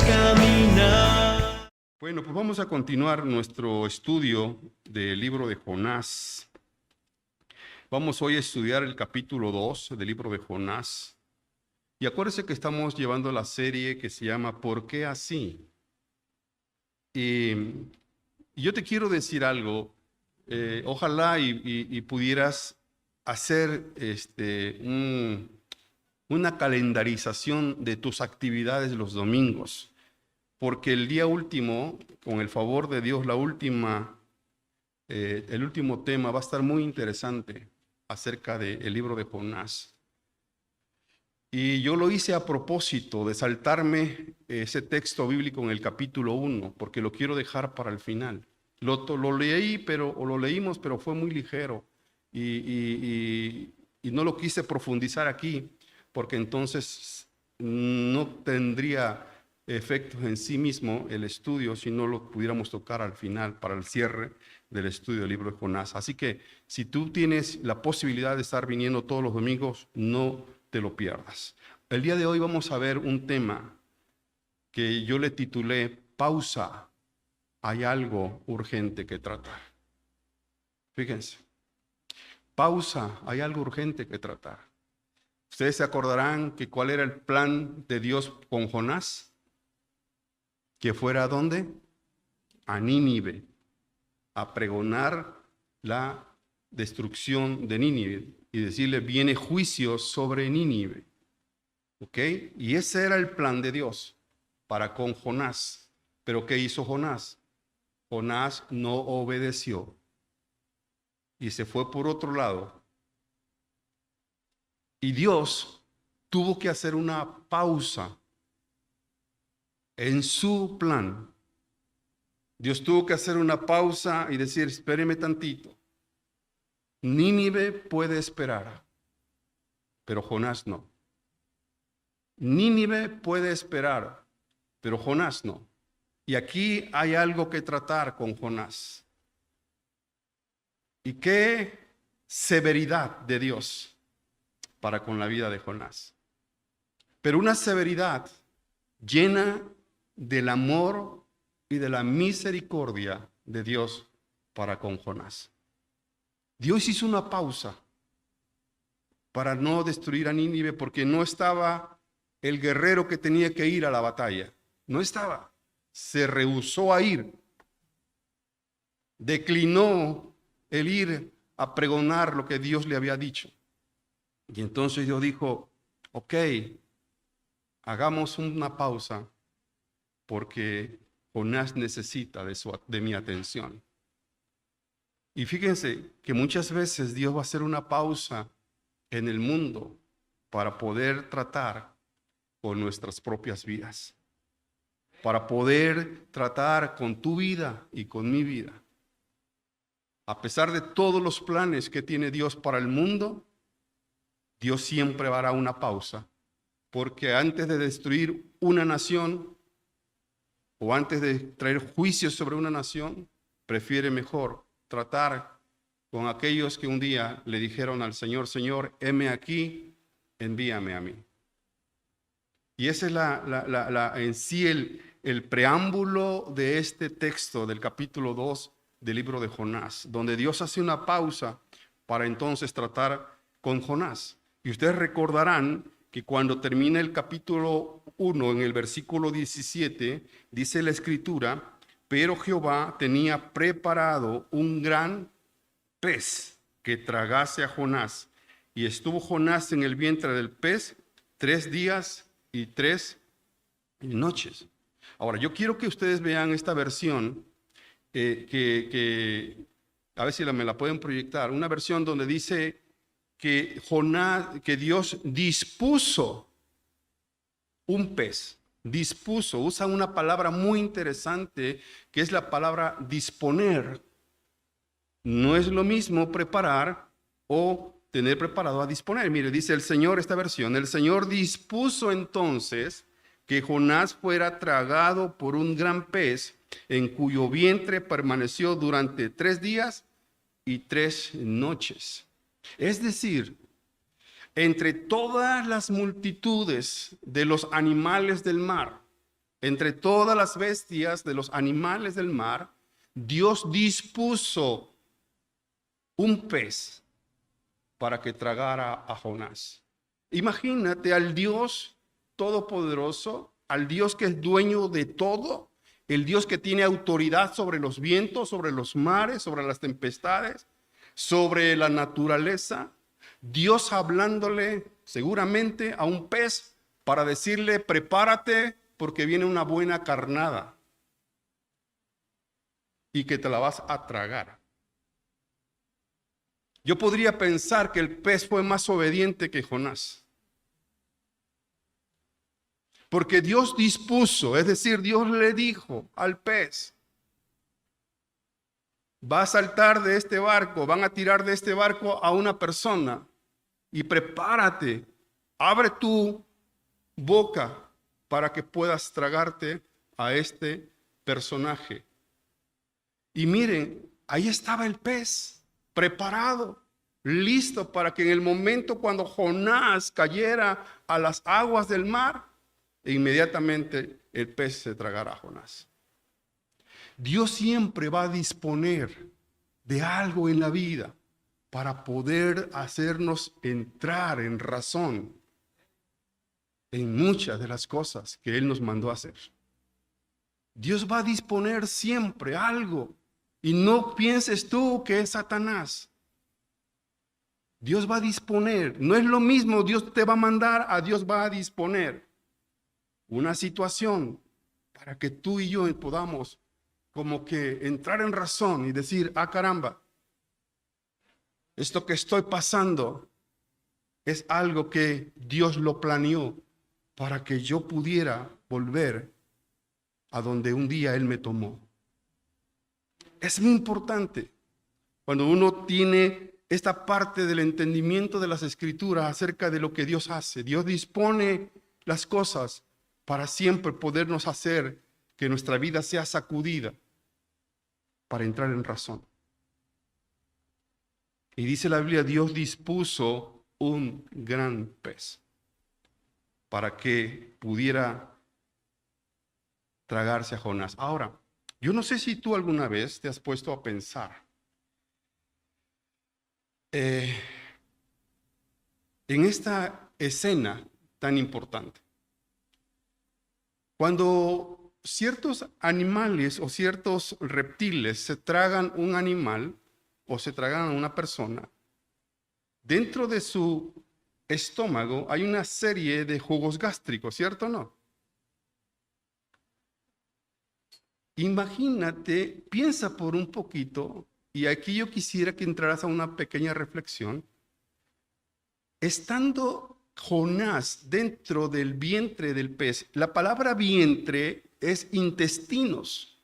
caminar. Bueno, pues vamos a continuar nuestro estudio del libro de Jonás. Vamos hoy a estudiar el capítulo 2 del libro de Jonás. Y acuérdense que estamos llevando la serie que se llama ¿Por qué así? Y yo te quiero decir algo. Ojalá y pudieras hacer una calendarización de tus actividades los domingos. Porque el día último, con el favor de Dios, el último tema va a estar muy interesante acerca del libro de Jonás. Y yo lo hice a propósito de saltarme ese texto bíblico en el capítulo 1, porque lo quiero dejar para el final. Lo leímos, pero fue muy ligero y no lo quise profundizar aquí, porque entonces no tendría efectos en sí mismo el estudio si no lo pudiéramos tocar al final para el cierre del estudio del libro de Jonás. Así que si tú tienes la posibilidad de estar viniendo todos los domingos, no te lo pierdas. El día de hoy vamos a ver un tema que yo le titulé Pausa, hay algo urgente que tratar. Fíjense, pausa, hay algo urgente que tratar. Ustedes se acordarán que cuál era el plan de Dios con Jonás. Que fuera ¿a dónde? A Nínive, a pregonar la destrucción de Nínive y decirle, viene juicio sobre Nínive. ¿Ok? Y ese era el plan de Dios para con Jonás. Pero ¿qué hizo Jonás? Jonás no obedeció y se fue por otro lado. Y Dios tuvo que hacer una pausa en su plan. Dios tuvo que hacer una pausa y decir, espéreme tantito. Nínive puede esperar, pero Jonás no. Nínive puede esperar, pero Jonás no. Y aquí hay algo que tratar con Jonás. Y qué severidad de Dios para con la vida de Jonás. Pero una severidad llena del amor y de la misericordia de Dios para con Jonás. Dios hizo una pausa para no destruir a Nínive porque no estaba el guerrero que tenía que ir a la batalla. No estaba. Se rehusó a ir. Declinó el ir a pregonar lo que Dios le había dicho. Y entonces Dios dijo, ok, hagamos una pausa porque Jonás necesita de mi atención. Y fíjense que muchas veces Dios va a hacer una pausa en el mundo para poder tratar con nuestras propias vidas, para poder tratar con tu vida y con mi vida. A pesar de todos los planes que tiene Dios para el mundo, Dios siempre hará una pausa, porque antes de destruir una nación o antes de traer juicios sobre una nación, prefiere mejor tratar con aquellos que un día le dijeron al Señor, Señor, heme aquí, envíame a mí. Y ese es en sí el preámbulo de este texto del capítulo 2 del libro de Jonás, donde Dios hace una pausa para entonces tratar con Jonás. Y ustedes recordarán que cuando termina el capítulo 1, en el versículo 17, dice la Escritura, pero Jehová tenía preparado un gran pez que tragase a Jonás. Y estuvo Jonás en el vientre del pez 3 días y 3 noches. Ahora, yo quiero que ustedes vean esta versión, a ver si me la pueden proyectar, una versión donde dice que Dios dispuso un pez. Dispuso, usa una palabra muy interesante que es la palabra disponer. No es lo mismo preparar o tener preparado a disponer. Mire, dice el Señor, esta versión, el Señor dispuso entonces que Jonás fuera tragado por un gran pez en cuyo vientre permaneció durante 3 días y 3 noches. Es decir, entre todas las multitudes de los animales del mar, entre todas las bestias de los animales del mar, Dios dispuso un pez para que tragara a Jonás. Imagínate al Dios todopoderoso, al Dios que es dueño de todo, el Dios que tiene autoridad sobre los vientos, sobre los mares, sobre las tempestades, sobre la naturaleza. Dios hablándole seguramente a un pez para decirle: prepárate porque viene una buena carnada y que te la vas a tragar. Yo podría pensar que el pez fue más obediente que Jonás. Porque Dios dispuso, es decir, Dios le dijo al pez: va a saltar de este barco, van a tirar de este barco a una persona y prepárate, abre tu boca para que puedas tragarte a este personaje. Y miren, ahí estaba el pez, preparado, listo para que en el momento cuando Jonás cayera a las aguas del mar, inmediatamente el pez se tragara a Jonás. Dios siempre va a disponer de algo en la vida para poder hacernos entrar en razón en muchas de las cosas que Él nos mandó a hacer. Dios va a disponer siempre algo. Y no pienses tú que es Satanás. Dios va a disponer. No es lo mismo Dios te va a mandar a Dios va a disponer una situación para que tú y yo podamos como que entrar en razón y decir: ah, caramba, esto que estoy pasando es algo que Dios lo planeó para que yo pudiera volver a donde un día Él me tomó. Es muy importante cuando uno tiene esta parte del entendimiento de las Escrituras acerca de lo que Dios hace. Dios dispone las cosas para siempre podernos hacer que nuestra vida sea sacudida para entrar en razón. Y dice la Biblia: Dios dispuso un gran pez para que pudiera tragarse a Jonás. Ahora, yo no sé si tú alguna vez te has puesto a pensar en esta escena tan importante. Cuando ciertos animales o ciertos reptiles se tragan un animal o se tragan a una persona, dentro de su estómago hay una serie de jugos gástricos, ¿cierto o no? Imagínate, piensa por un poquito, y aquí yo quisiera que entraras a una pequeña reflexión. Estando Jonás dentro del vientre del pez, la palabra vientre es intestinos.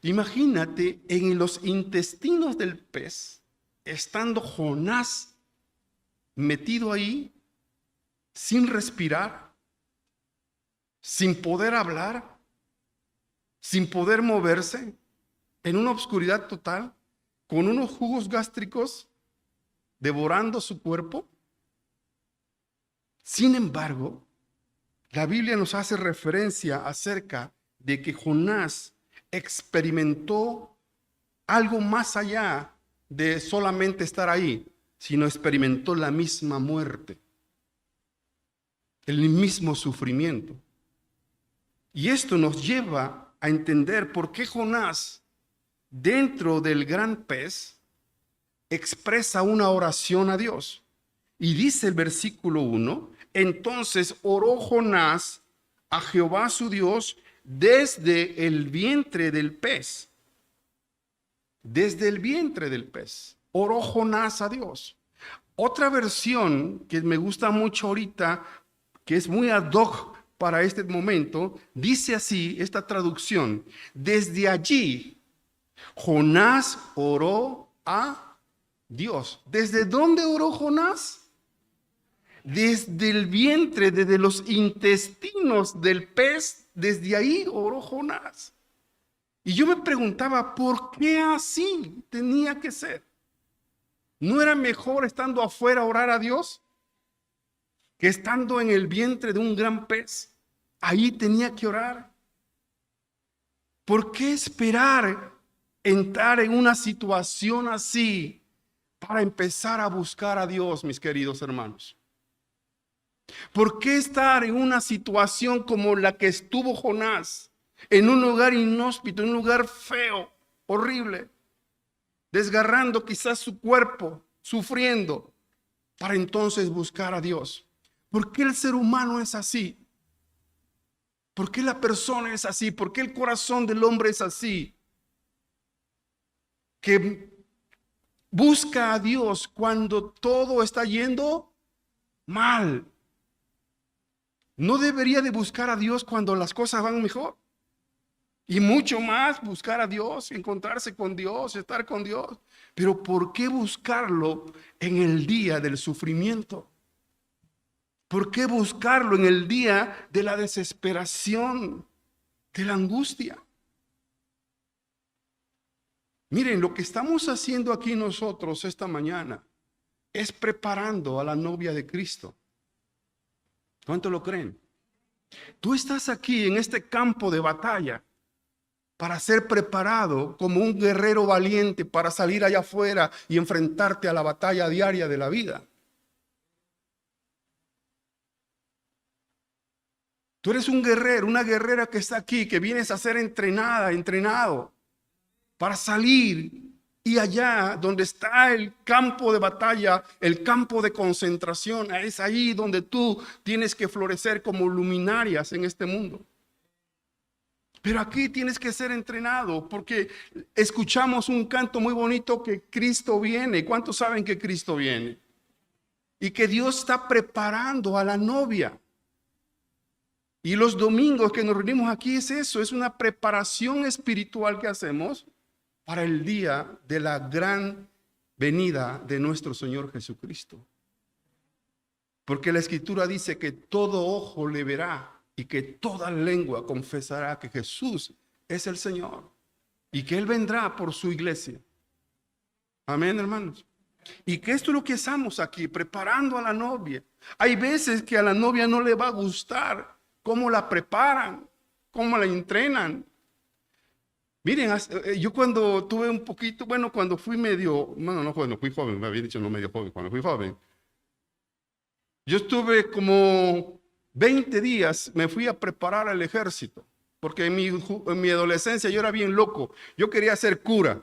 Imagínate en los intestinos del pez, estando Jonás metido ahí, sin respirar, sin poder hablar, sin poder moverse, en una oscuridad total, con unos jugos gástricos devorando su cuerpo. Sin embargo, la Biblia nos hace referencia acerca de que Jonás experimentó algo más allá de solamente estar ahí, sino experimentó la misma muerte, el mismo sufrimiento. Y esto nos lleva a entender por qué Jonás, dentro del gran pez, expresa una oración a Dios. Y dice el versículo 1, entonces oró Jonás a Jehová su Dios desde el vientre del pez. Desde el vientre del pez. Oró Jonás a Dios. Otra versión que me gusta mucho ahorita, que es muy ad hoc para este momento, dice así esta traducción: desde allí Jonás oró a Dios. ¿Desde dónde oró Jonás? Desde el vientre, desde los intestinos del pez, desde ahí oró Jonás. Y yo me preguntaba, ¿por qué así tenía que ser? ¿No era mejor estando afuera orar a Dios que estando en el vientre de un gran pez? ahí tenía que orar. ¿Por qué esperar entrar en una situación así para empezar a buscar a Dios, mis queridos hermanos? ¿Por qué estar en una situación como la que estuvo Jonás, en un lugar inhóspito, en un lugar feo, horrible, desgarrando quizás su cuerpo, sufriendo, para entonces buscar a Dios? ¿Por qué el ser humano es así? ¿Por qué la persona es así? ¿Por qué el corazón del hombre es así? Que busca a Dios cuando todo está yendo mal. ¿No debería de buscar a Dios cuando las cosas van mejor? Y mucho más buscar a Dios, encontrarse con Dios, estar con Dios. Pero ¿por qué buscarlo en el día del sufrimiento? ¿Por qué buscarlo en el día de la desesperación, de la angustia? Miren, lo que estamos haciendo aquí nosotros esta mañana es preparando a la novia de Cristo. ¿Cuánto lo creen? Tú estás aquí en este campo de batalla para ser preparado como un guerrero valiente para salir allá afuera y enfrentarte a la batalla diaria de la vida. Tú eres un guerrero, una guerrera que está aquí, que vienes a ser entrenado para salir y allá donde está el campo de batalla, el campo de concentración, es ahí donde tú tienes que florecer como luminarias en este mundo. Pero aquí tienes que ser entrenado porque escuchamos un canto muy bonito que Cristo viene. ¿Cuántos saben que Cristo viene? Y que Dios está preparando a la novia. Y los domingos que nos reunimos aquí es eso, es una preparación espiritual que hacemos para el día de la gran venida de nuestro Señor Jesucristo. Porque la Escritura dice que todo ojo le verá y que toda lengua confesará que Jesús es el Señor y que Él vendrá por su iglesia. Amén, hermanos. Y que esto es lo que estamos aquí, preparando a la novia. Hay veces que a la novia no le va a gustar cómo la preparan, cómo la entrenan. Miren, yo cuando tuve un poquito, bueno, cuando fui medio, bueno, no joven, fui joven, me había dicho no medio joven, cuando fui joven, yo estuve como 20 días, me fui a preparar al ejército, porque en mi adolescencia yo era bien loco, yo quería ser cura,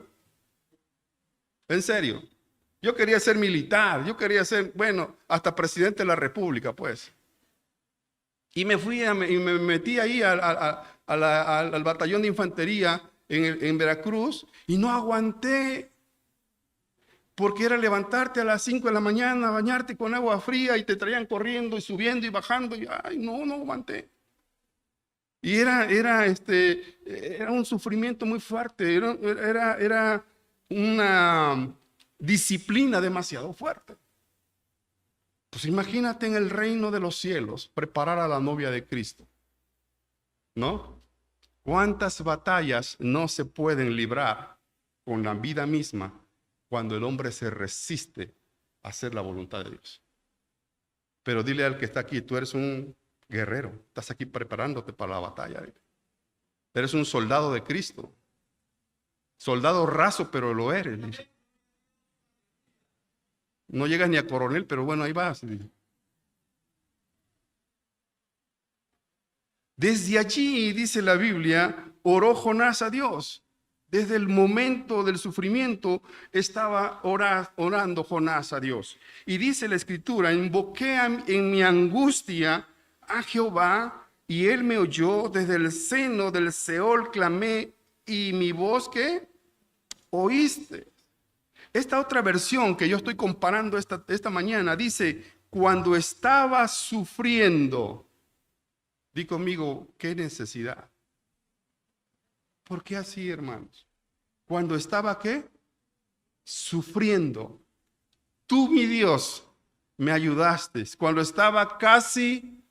en serio, yo quería ser militar, yo quería ser, bueno, hasta presidente de la república, pues. Y me metí ahí al batallón de infantería en Veracruz y no aguanté, porque era levantarte a las 5 de la mañana, bañarte con agua fría y te traían corriendo y subiendo y bajando. Y ay, no aguanté. Y era un sufrimiento muy fuerte, era una disciplina demasiado fuerte. Pues imagínate en el reino de los cielos preparar a la novia de Cristo, ¿no? ¿Cuántas batallas no se pueden librar con la vida misma cuando el hombre se resiste a hacer la voluntad de Dios? Pero dile al que está aquí, tú eres un guerrero, estás aquí preparándote para la batalla. Eres un soldado de Cristo, soldado raso, pero lo eres. No llegas ni a coronel, pero bueno, ahí vas. Desde allí, dice la Biblia, oró Jonás a Dios. Desde el momento del sufrimiento estaba orando Jonás a Dios. Y dice la Escritura, invoqué en mi angustia a Jehová y él me oyó. Desde el seno del Seol clamé y mi voz, ¿qué? Oíste. Esta otra versión que yo estoy comparando esta mañana dice, cuando estaba sufriendo. Di conmigo, ¿qué necesidad? ¿Por qué así, hermanos? Cuando estaba, ¿qué? Sufriendo. Tú, mi Dios, me ayudaste. Cuando estaba casi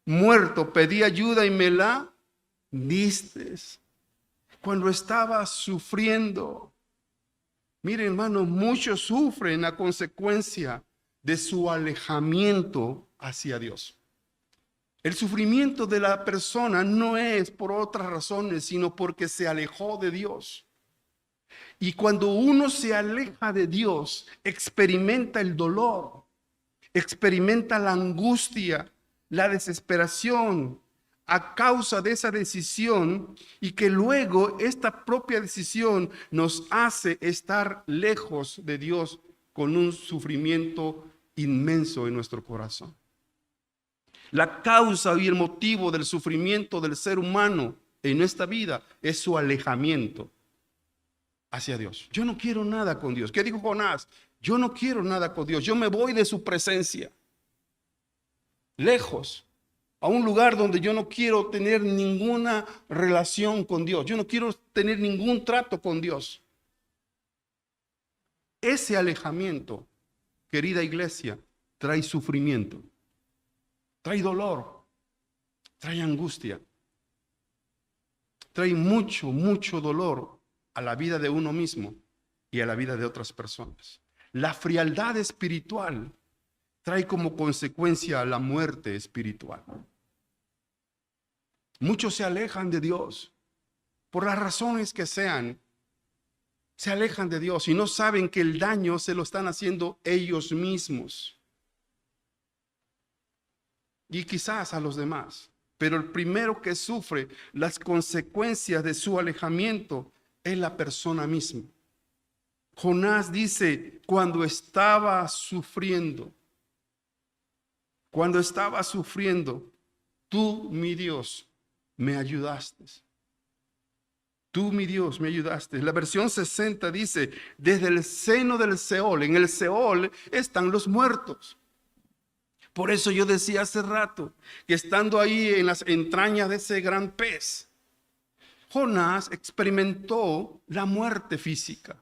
muerto, pedí ayuda y me la diste. Cuando estaba sufriendo. Miren, hermano, muchos sufren a consecuencia de su alejamiento hacia Dios. El sufrimiento de la persona no es por otras razones, sino porque se alejó de Dios. Y cuando uno se aleja de Dios, experimenta el dolor, experimenta la angustia, la desesperación a causa de esa decisión, y que luego esta propia decisión nos hace estar lejos de Dios con un sufrimiento inmenso en nuestro corazón. La causa y el motivo del sufrimiento del ser humano en esta vida es su alejamiento hacia Dios. Yo no quiero nada con Dios. ¿Qué dijo Jonás? Yo no quiero nada con Dios. Yo me voy de su presencia, lejos, a un lugar donde yo no quiero tener ninguna relación con Dios. Yo no quiero tener ningún trato con Dios. Ese alejamiento, querida iglesia, trae sufrimiento, trae dolor, trae angustia, trae mucho, mucho dolor a la vida de uno mismo y a la vida de otras personas. La frialdad espiritual trae como consecuencia la muerte espiritual. Muchos se alejan de Dios por las razones que sean. Se alejan de Dios y no saben que el daño se lo están haciendo ellos mismos y quizás a los demás. Pero el primero que sufre las consecuencias de su alejamiento es la persona misma. Jonás dice, cuando estaba sufriendo, tú, mi Dios, me ayudaste. Tú, mi Dios, me ayudaste. La versión 60 dice, desde el seno del Seol. En el Seol están los muertos. Por eso yo decía hace rato que estando ahí en las entrañas de ese gran pez, Jonás experimentó la muerte física.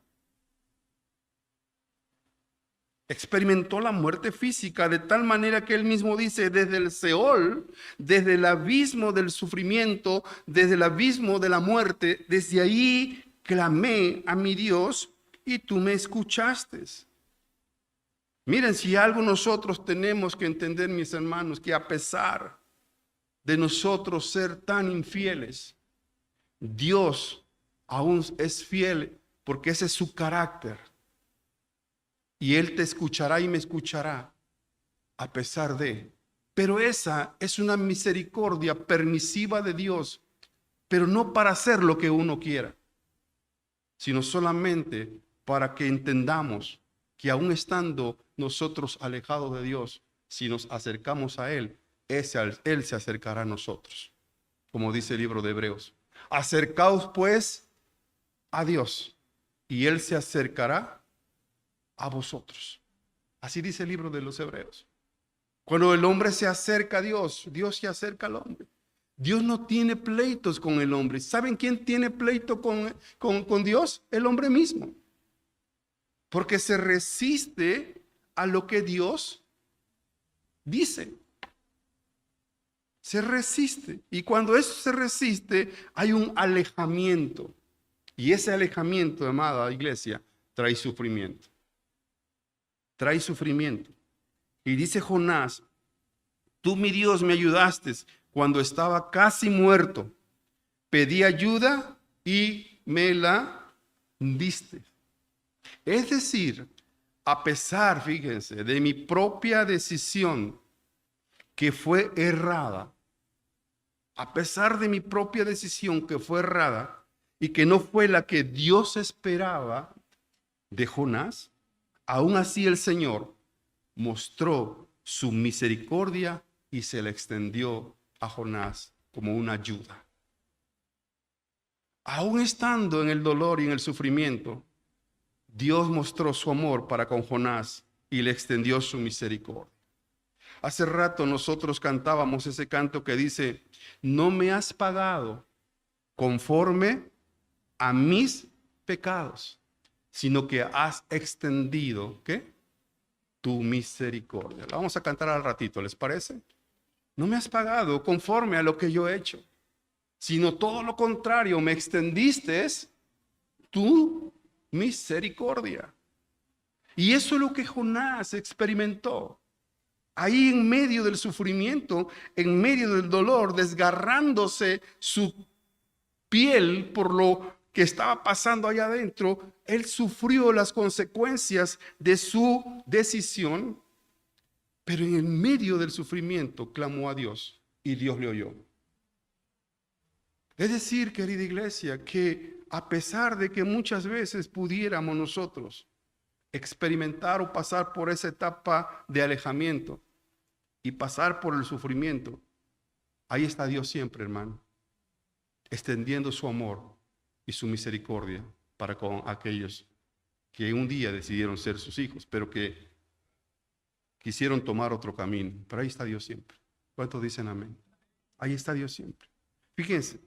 Experimentó la muerte física de tal manera que él mismo dice, desde el Seol, desde el abismo del sufrimiento, desde el abismo de la muerte, desde ahí clamé a mi Dios y tú me escuchaste. Miren, si algo nosotros tenemos que entender, mis hermanos, que a pesar de nosotros ser tan infieles, Dios aún es fiel porque ese es su carácter. Y Él te escuchará y me escuchará a pesar de. Pero esa es una misericordia permisiva de Dios, pero no para hacer lo que uno quiera, sino solamente para que entendamos que aún estando nosotros alejados de Dios, si nos acercamos a Él, Él se acercará a nosotros, como dice el libro de Hebreos. Acercaos pues a Dios y Él se acercará a vosotros. Así dice el libro de los Hebreos. Cuando el hombre se acerca a Dios, Dios se acerca al hombre. Dios no tiene pleitos con el hombre. ¿Saben quién tiene pleito con Dios? El hombre mismo. Porque se resiste a lo que Dios dice. Se resiste. Y cuando eso se resiste, hay un alejamiento. Y ese alejamiento, amada iglesia, trae sufrimiento. Trae sufrimiento. Y dice Jonás, tú, mi Dios, me ayudaste cuando estaba casi muerto. Pedí ayuda y me la diste. Es decir, a pesar, fíjense, de mi propia decisión que fue errada, a pesar de mi propia decisión que fue errada y que no fue la que Dios esperaba de Jonás, aún así el Señor mostró su misericordia y se le extendió a Jonás como una ayuda. Aún estando en el dolor y en el sufrimiento, Dios mostró su amor para con Jonás y le extendió su misericordia. Hace rato nosotros cantábamos ese canto que dice, no me has pagado conforme a mis pecados, sino que has extendido, ¿qué? Tu misericordia. La vamos a cantar al ratito, ¿les parece? No me has pagado conforme a lo que yo he hecho, sino todo lo contrario, me extendiste tu misericordia. Y eso es lo que Jonás experimentó. ahí en medio del sufrimiento, en medio del dolor, desgarrándose su piel por lo que estaba pasando allá adentro, él sufrió las consecuencias de su decisión, pero en el medio del sufrimiento clamó a Dios y Dios le oyó. Es decir, querida iglesia, que a pesar de que muchas veces pudiéramos nosotros experimentar o pasar por esa etapa de alejamiento y pasar por el sufrimiento, ahí está Dios siempre, hermano, extendiendo su amor y su misericordia para con aquellos que un día decidieron ser sus hijos, pero que quisieron tomar otro camino. Pero ahí está Dios siempre. ¿Cuántos dicen amén? Ahí está Dios siempre. Fíjense,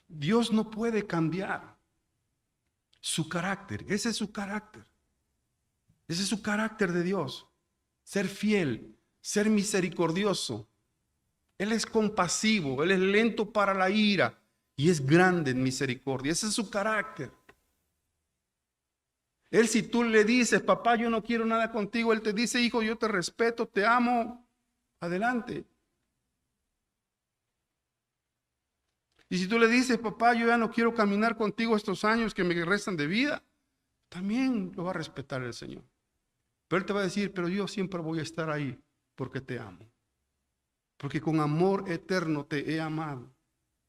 Dios no puede cambiar su carácter. Ese es su carácter. Ese es su carácter de Dios. Ser fiel, ser misericordioso. Él es compasivo, Él es lento para la ira y es grande en misericordia. Ese es su carácter. Él, si tú le dices, papá, yo no quiero nada contigo, Él te dice, hijo, yo te respeto, te amo, adelante. Y si tú le dices, papá, yo ya no quiero caminar contigo estos años que me restan de vida, también lo va a respetar el Señor. Pero Él te va a decir, pero yo siempre voy a estar ahí porque te amo. Porque con amor eterno te he amado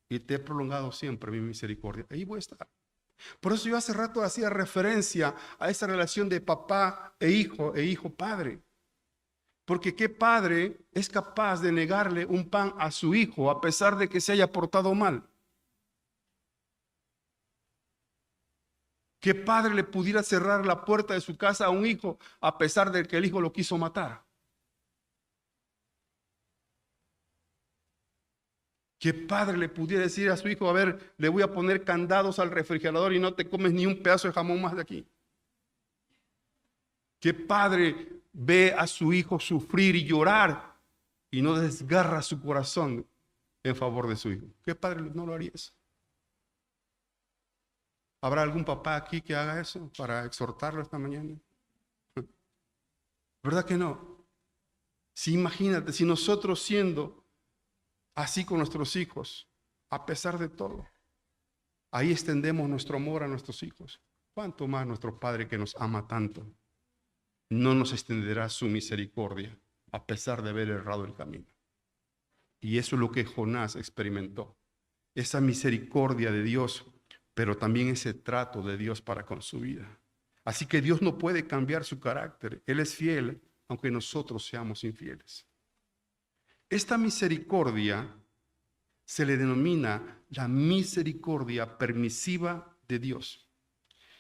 y te he prolongado siempre mi misericordia. Ahí voy a estar. Por eso yo hace rato hacía referencia a esa relación de papá e hijo padre. Porque ¿qué padre es capaz de negarle un pan a su hijo a pesar de que se haya portado mal? ¿Qué padre le pudiera cerrar la puerta de su casa a un hijo a pesar de que el hijo lo quiso matar? ¿Qué padre le pudiera decir a su hijo, a ver, le voy a poner candados al refrigerador y no te comes ni un pedazo de jamón más de aquí? ¿Qué padre ve a su hijo sufrir y llorar y no desgarra su corazón en favor de su hijo? ¿Qué padre no lo haría eso? ¿Habrá algún papá aquí que haga eso para exhortarlo esta mañana? ¿Verdad que no? Si imagínate, si nosotros siendo así con nuestros hijos, a pesar de todo, ahí extendemos nuestro amor a nuestros hijos, ¿cuánto más nuestro Padre que nos ama tanto no nos extenderá su misericordia a pesar de haber errado el camino? Y eso es lo que Jonás experimentó, esa misericordia de Dios, pero también ese trato de Dios para con su vida. Así que Dios no puede cambiar su carácter. Él es fiel, aunque nosotros seamos infieles. Esta misericordia se le denomina la misericordia permisiva de Dios.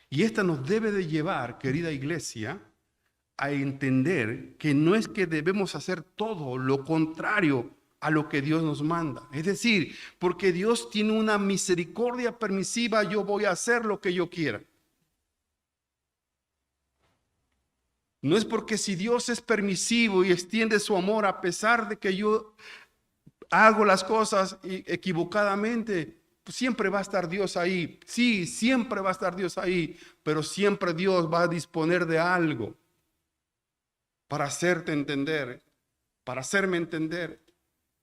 Y esta nos debe de llevar, querida iglesia, a entender que no es que debemos hacer todo lo contrario a lo que Dios nos manda. Es decir, porque Dios tiene una misericordia permisiva, yo voy a hacer lo que yo quiera. No es porque si Dios es permisivo y extiende su amor a pesar de que yo hago las cosas equivocadamente, pues siempre va a estar Dios ahí. Sí, siempre va a estar Dios ahí, pero siempre Dios va a disponer de algo para hacerte entender, para hacerme entender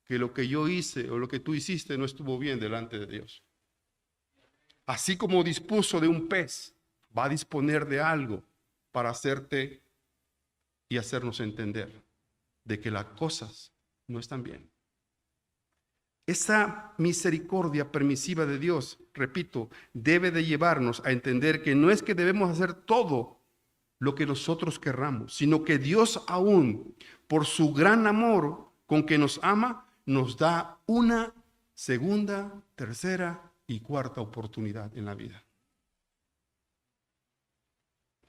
que lo que yo hice o lo que tú hiciste no estuvo bien delante de Dios. Así como dispuso de un pez, va a disponer de algo para hacerte y hacernos entender de que las cosas no están bien. Esa misericordia permisiva de Dios, repito, debe de llevarnos a entender que no es que debemos hacer todo lo que nosotros querramos, sino que Dios aún, por su gran amor con que nos ama, nos da una segunda, tercera y cuarta oportunidad en la vida.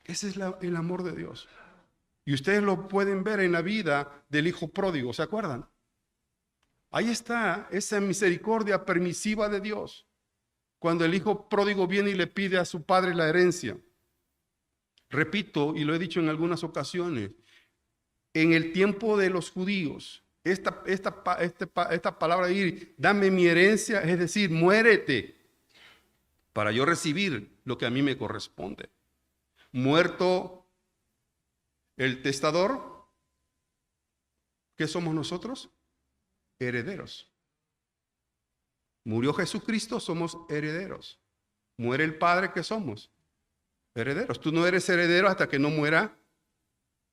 Ese es el amor de Dios. Y ustedes lo pueden ver en la vida del hijo pródigo, ¿se acuerdan? Ahí está esa misericordia permisiva de Dios. Cuando el hijo pródigo viene y le pide a su padre la herencia. Repito, y lo he dicho en algunas ocasiones, en el tiempo de los judíos, esta palabra de ir, dame mi herencia, es decir, muérete para yo recibir lo que a mí me corresponde. Muerto el testador, ¿Qué somos nosotros? Herederos. Murió Jesucristo, somos herederos. Muere el Padre, ¿qué somos? Herederos. Tú no eres heredero hasta que no muera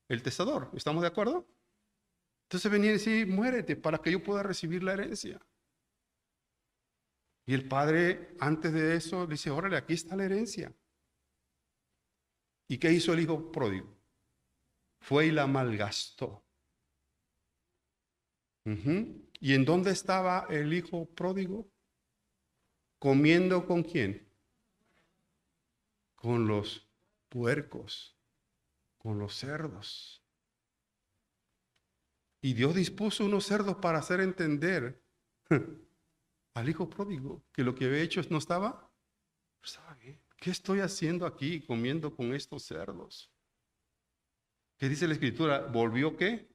el testador. ¿Estamos de acuerdo? Entonces venía y decía, muérete para que yo pueda recibir la herencia. Y el Padre, antes de eso, dice, órale, aquí está la herencia. ¿Y qué hizo el hijo pródigo? Fue y la malgastó. ¿Y en dónde estaba el hijo pródigo? ¿Comiendo con quién? Con los puercos, con los cerdos. Y Dios dispuso unos cerdos para hacer entender al hijo pródigo que lo que había hecho no estaba bien. ¿Qué estoy haciendo aquí comiendo con estos cerdos? ¿Qué dice la Escritura? ¿Volvió qué?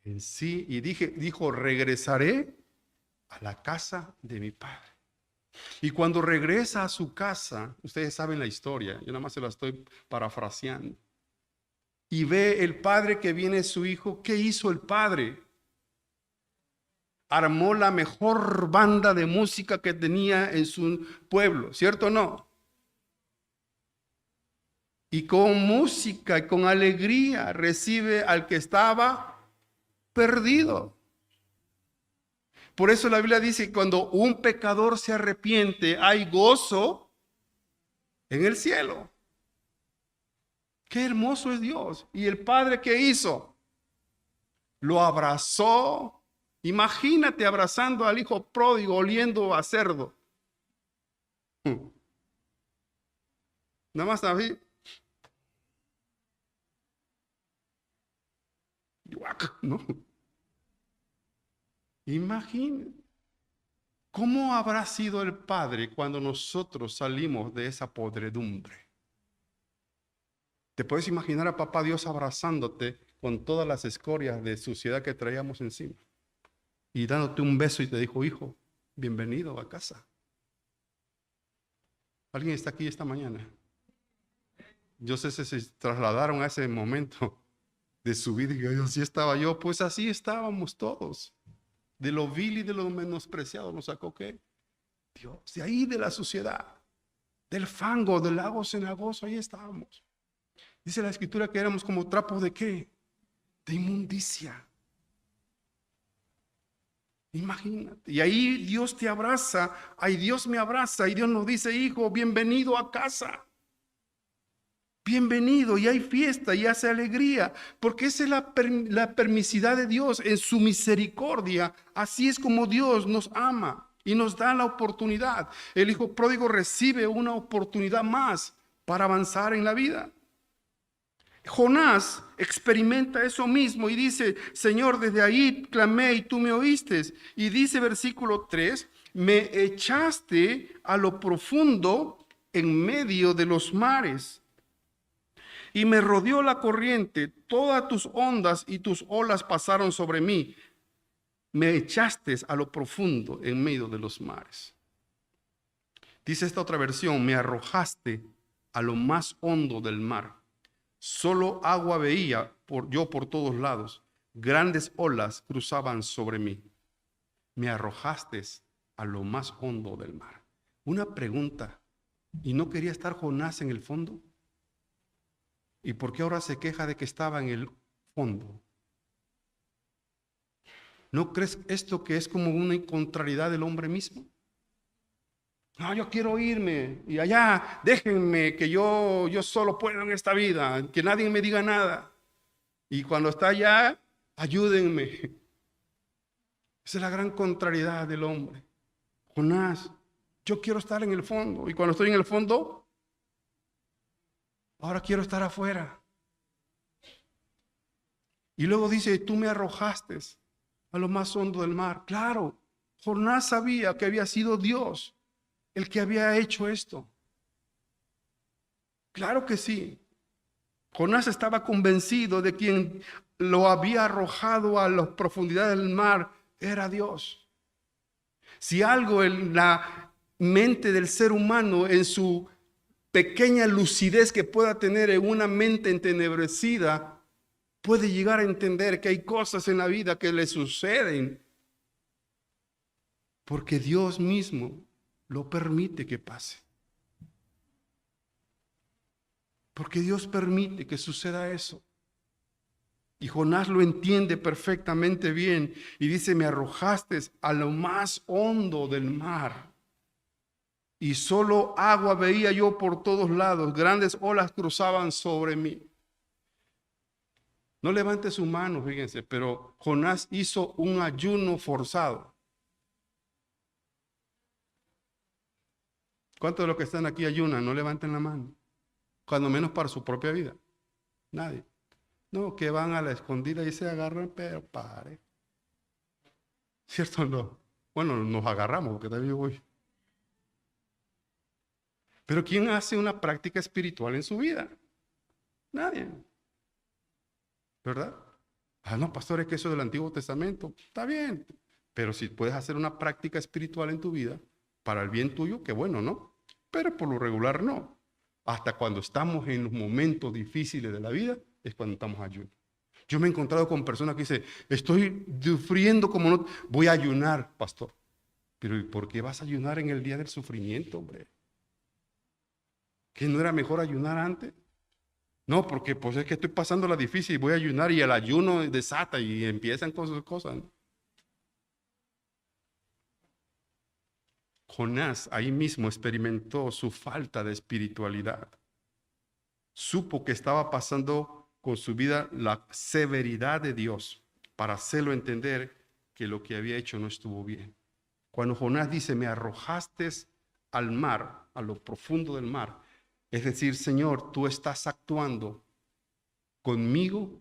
En sí, y dijo, regresaré a la casa de mi padre. Y cuando regresa a su casa, ustedes saben la historia, yo nada más se la estoy parafraseando. Y ve el padre que viene su hijo. ¿Qué hizo el padre? Armó la mejor banda de música que tenía en su pueblo, ¿cierto o no? Y con música y con alegría recibe al que estaba perdido. Por eso la Biblia dice que cuando un pecador se arrepiente, hay gozo en el cielo. Qué hermoso es Dios. ¿Y el Padre qué hizo? Lo abrazó. Imagínate abrazando al hijo pródigo oliendo a cerdo. Nada más así. ¿No? Imagínate. ¿Cómo habrá sido el Padre cuando nosotros salimos de esa podredumbre? ¿Te puedes imaginar a papá Dios abrazándote con todas las escorias de suciedad que traíamos encima? Y dándote un beso y te dijo, hijo, bienvenido a casa. ¿Alguien está aquí esta mañana? Yo sé si se trasladaron a ese momento de su vida y así estaba yo. Pues así estábamos todos. De lo vil y de lo menospreciado nos sacó ¿qué? Dios. De ahí de la suciedad, del fango, del lago cenagoso, ahí estábamos. Dice la Escritura que éramos como trapos de ¿qué? De inmundicia. Imagínate. Y ahí Dios te abraza, ahí Dios me abraza y Dios nos dice, hijo, bienvenido a casa. Bienvenido, y hay fiesta y hace alegría, porque esa es la permisidad de Dios en su misericordia. Así es como Dios nos ama y nos da la oportunidad. El hijo pródigo recibe una oportunidad más para avanzar en la vida. Jonás experimenta eso mismo y dice, Señor, desde ahí clamé y tú me oíste. Y dice versículo 3, me echaste a lo profundo en medio de los mares. Y me rodeó la corriente, todas tus ondas y tus olas pasaron sobre mí. Me echaste a lo profundo en medio de los mares. Dice esta otra versión, me arrojaste a lo más hondo del mar. Solo agua veía yo por todos lados. Grandes olas cruzaban sobre mí. Me arrojaste a lo más hondo del mar. Una pregunta, ¿y no quería estar Jonás en el fondo? ¿Y por qué ahora se queja de que estaba en el fondo? ¿No crees esto que es como una contrariedad del hombre mismo? No, yo quiero irme y allá, déjenme que yo solo puedo en esta vida, que nadie me diga nada. Y cuando está allá, ayúdenme. Esa es la gran contrariedad del hombre. Jonás, yo quiero estar en el fondo y cuando estoy en el fondo, ahora quiero estar afuera. Y luego dice, tú me arrojaste a lo más hondo del mar. Claro, Jonás sabía que había sido Dios el que había hecho esto. Claro que sí. Jonás estaba convencido de quien lo había arrojado a las profundidades del mar era Dios. Si algo en la mente del ser humano, en su pequeña lucidez que pueda tener en una mente entenebrecida, puede llegar a entender que hay cosas en la vida que le suceden porque Dios mismo lo permite que pase. Porque Dios permite que suceda eso. Y Jonás lo entiende perfectamente bien y dice, me arrojaste a lo más hondo del mar y solo agua veía yo por todos lados, grandes olas cruzaban sobre mí. No levante su mano, fíjense, pero Jonás hizo un ayuno forzado. ¿Cuántos de los que están aquí ayunan? No levanten la mano. Cuando menos para su propia vida. Nadie. No, que van a la escondida y se agarran, pero pare. ¿Cierto o no? Bueno, nos agarramos porque también voy. Pero ¿quién hace una práctica espiritual en su vida? Nadie. ¿Verdad? Ah, no, pastor, es que eso del Antiguo Testamento. Está bien. Pero si puedes hacer una práctica espiritual en tu vida, para el bien tuyo, qué bueno, ¿no? Pero por lo regular no. Hasta cuando estamos en los momentos difíciles de la vida, es cuando estamos ayuno. Yo me he encontrado con personas que dicen, estoy sufriendo como no, voy a ayunar, pastor. Pero ¿y por qué vas a ayunar en el día del sufrimiento, hombre? ¿Que no era mejor ayunar antes? No, porque pues es que estoy pasando la difícil y voy a ayunar y el ayuno desata y empiezan con sus cosas, ¿no? Jonás ahí mismo experimentó su falta de espiritualidad. Supo que estaba pasando con su vida la severidad de Dios para hacerlo entender que lo que había hecho no estuvo bien. Cuando Jonás dice, me arrojaste al mar, a lo profundo del mar, es decir, Señor, tú estás actuando conmigo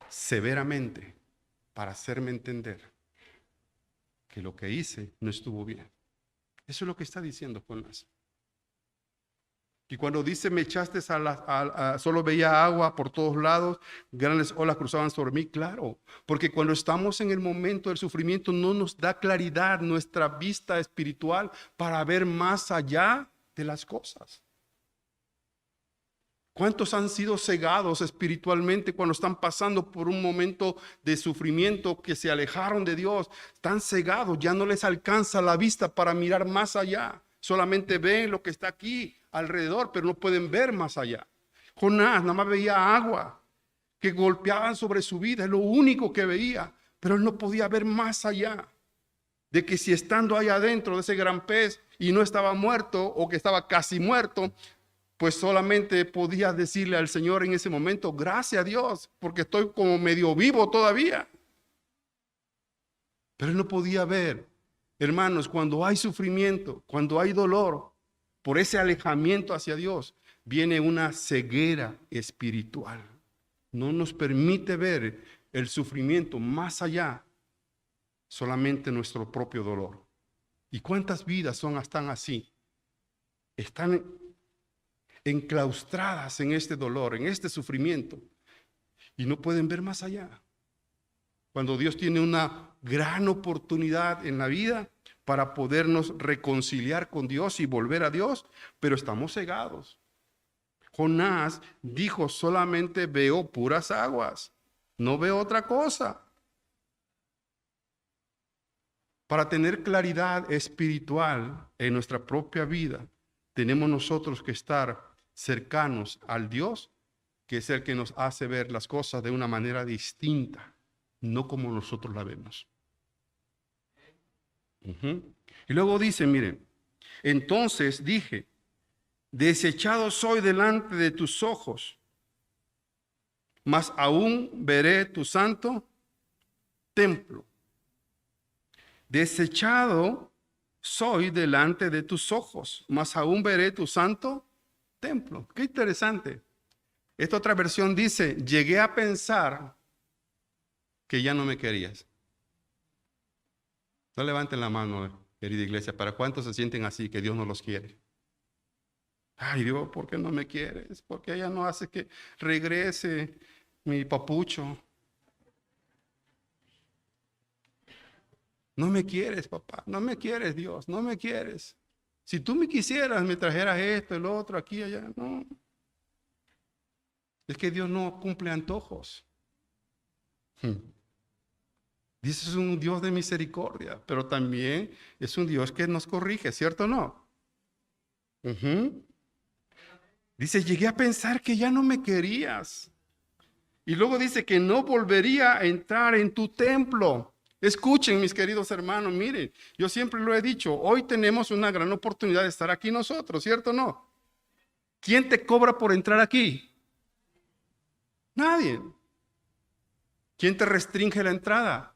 severamente para hacerme entender que lo que hice no estuvo bien. Eso es lo que está diciendo Jonás. Y cuando dice, me echaste solo veía agua por todos lados, grandes olas cruzaban sobre mí, claro, porque cuando estamos en el momento del sufrimiento no nos da claridad nuestra vista espiritual para ver más allá de las cosas. ¿Cuántos han sido cegados espiritualmente cuando están pasando por un momento de sufrimiento, que se alejaron de Dios? Están cegados, ya no les alcanza la vista para mirar más allá. Solamente ven lo que está aquí alrededor, pero no pueden ver más allá. Jonás nada más veía agua que golpeaban sobre su vida, es lo único que veía, pero él no podía ver más allá. De que si estando ahí adentro de ese gran pez y no estaba muerto o que estaba casi muerto, pues solamente podía decirle al Señor en ese momento, gracias a Dios, porque estoy como medio vivo todavía. Pero él no podía ver. Hermanos, cuando hay sufrimiento, cuando hay dolor, por ese alejamiento hacia Dios, viene una ceguera espiritual. No nos permite ver el sufrimiento más allá, solamente nuestro propio dolor. ¿Y cuántas vidas están así? Están enclaustradas en este dolor, en este sufrimiento, y no pueden ver más allá. Cuando Dios tiene una gran oportunidad en la vida para podernos reconciliar con Dios y volver a Dios, pero estamos cegados. Jonás dijo, solamente veo puras aguas, no veo otra cosa. Para tener claridad espiritual en nuestra propia vida, tenemos nosotros que estar cercanos al Dios, que es el que nos hace ver las cosas de una manera distinta, no como nosotros la vemos. Y luego dice, miren, entonces dije, desechado soy delante de tus ojos, mas aún veré tu santo templo. Desechado soy delante de tus ojos, mas aún veré tu santo templo. Qué interesante. Esta otra versión dice, llegué a pensar que ya no me querías. No levanten la mano, querida iglesia. ¿Para cuántos se sienten así, que Dios no los quiere? Ay, Dios, ¿por qué no me quieres? ¿Por qué ella no hace que regrese mi papucho? No me quieres, papá. No me quieres, Dios. No me quieres. Si tú me quisieras, me trajeras esto, el otro, aquí, allá. No. Es que Dios no cumple antojos. Dice, es un Dios de misericordia, pero también es un Dios que nos corrige, ¿cierto o no? Ujú. Dice, llegué a pensar que ya no me querías. Y luego dice que no volvería a entrar en tu templo. Escuchen, mis queridos hermanos, miren, yo siempre lo he dicho, hoy tenemos una gran oportunidad de estar aquí nosotros, ¿cierto o no? ¿Quién te cobra por entrar aquí? Nadie. ¿Quién te restringe la entrada?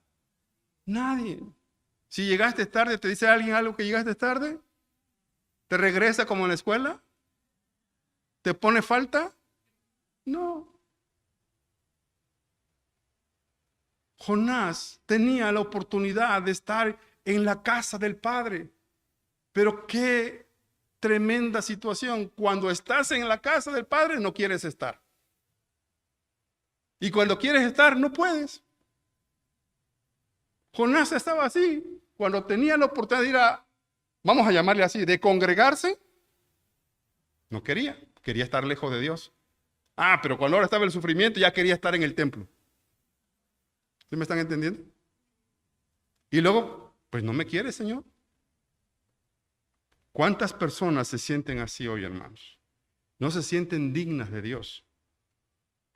Nadie. Si llegaste tarde, ¿te dice alguien algo que llegaste tarde? ¿Te regresa como en la escuela? ¿Te pone falta? No. Jonás tenía la oportunidad de estar en la casa del Padre. Pero qué tremenda situación. Cuando estás en la casa del Padre no quieres estar. Y cuando quieres estar no puedes. Jonás estaba así. Cuando tenía la oportunidad de ir vamos a llamarle así, de congregarse, no quería. Quería estar lejos de Dios. Pero cuando ahora estaba el sufrimiento ya quería estar en el templo. ¿Sí me están entendiendo? Y luego, pues no me quiere, Señor. ¿Cuántas personas se sienten así hoy, hermanos? No se sienten dignas de Dios.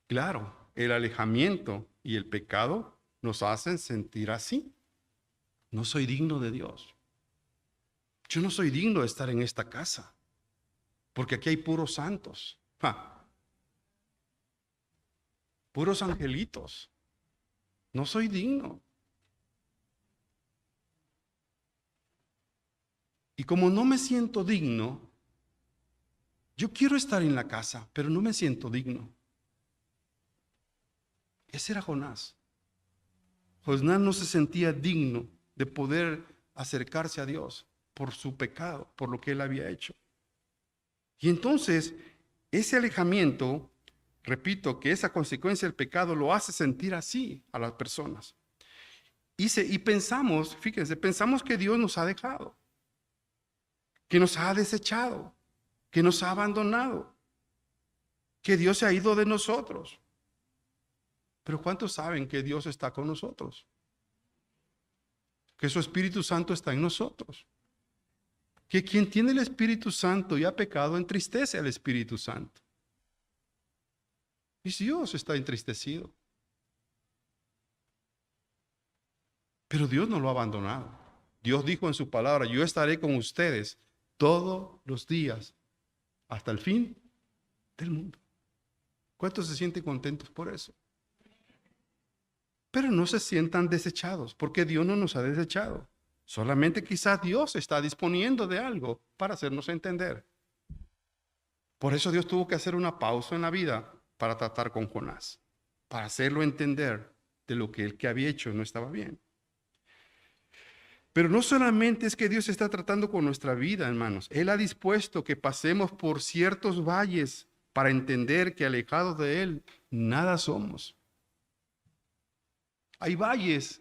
Claro, el alejamiento y el pecado nos hacen sentir así. No soy digno de Dios. Yo no soy digno de estar en esta casa, porque aquí hay puros santos, puros angelitos. No soy digno. Y como no me siento digno, yo quiero estar en la casa, pero no me siento digno. Ese era Jonás. Jonás no se sentía digno de poder acercarse a Dios por su pecado, por lo que él había hecho. Y entonces, ese alejamiento, repito, que esa consecuencia del pecado lo hace sentir así a las personas. Y pensamos, fíjense, pensamos que Dios nos ha dejado, que nos ha desechado, que nos ha abandonado, que Dios se ha ido de nosotros. Pero ¿cuántos saben que Dios está con nosotros? Que su Espíritu Santo está en nosotros. Que quien tiene el Espíritu Santo y ha pecado entristece al Espíritu Santo. Y Dios está entristecido. Pero Dios no lo ha abandonado. Dios dijo en su palabra, yo estaré con ustedes todos los días hasta el fin del mundo. ¿Cuántos se sienten contentos por eso? Pero no se sientan desechados, porque Dios no nos ha desechado. Solamente quizás Dios está disponiendo de algo para hacernos entender. Por eso Dios tuvo que hacer una pausa en la vida para tratar con Jonás, para hacerlo entender de lo que él que había hecho no estaba bien. Pero no solamente es que Dios está tratando con nuestra vida, hermanos. Él ha dispuesto que pasemos por ciertos valles para entender que alejados de Él, nada somos. Hay valles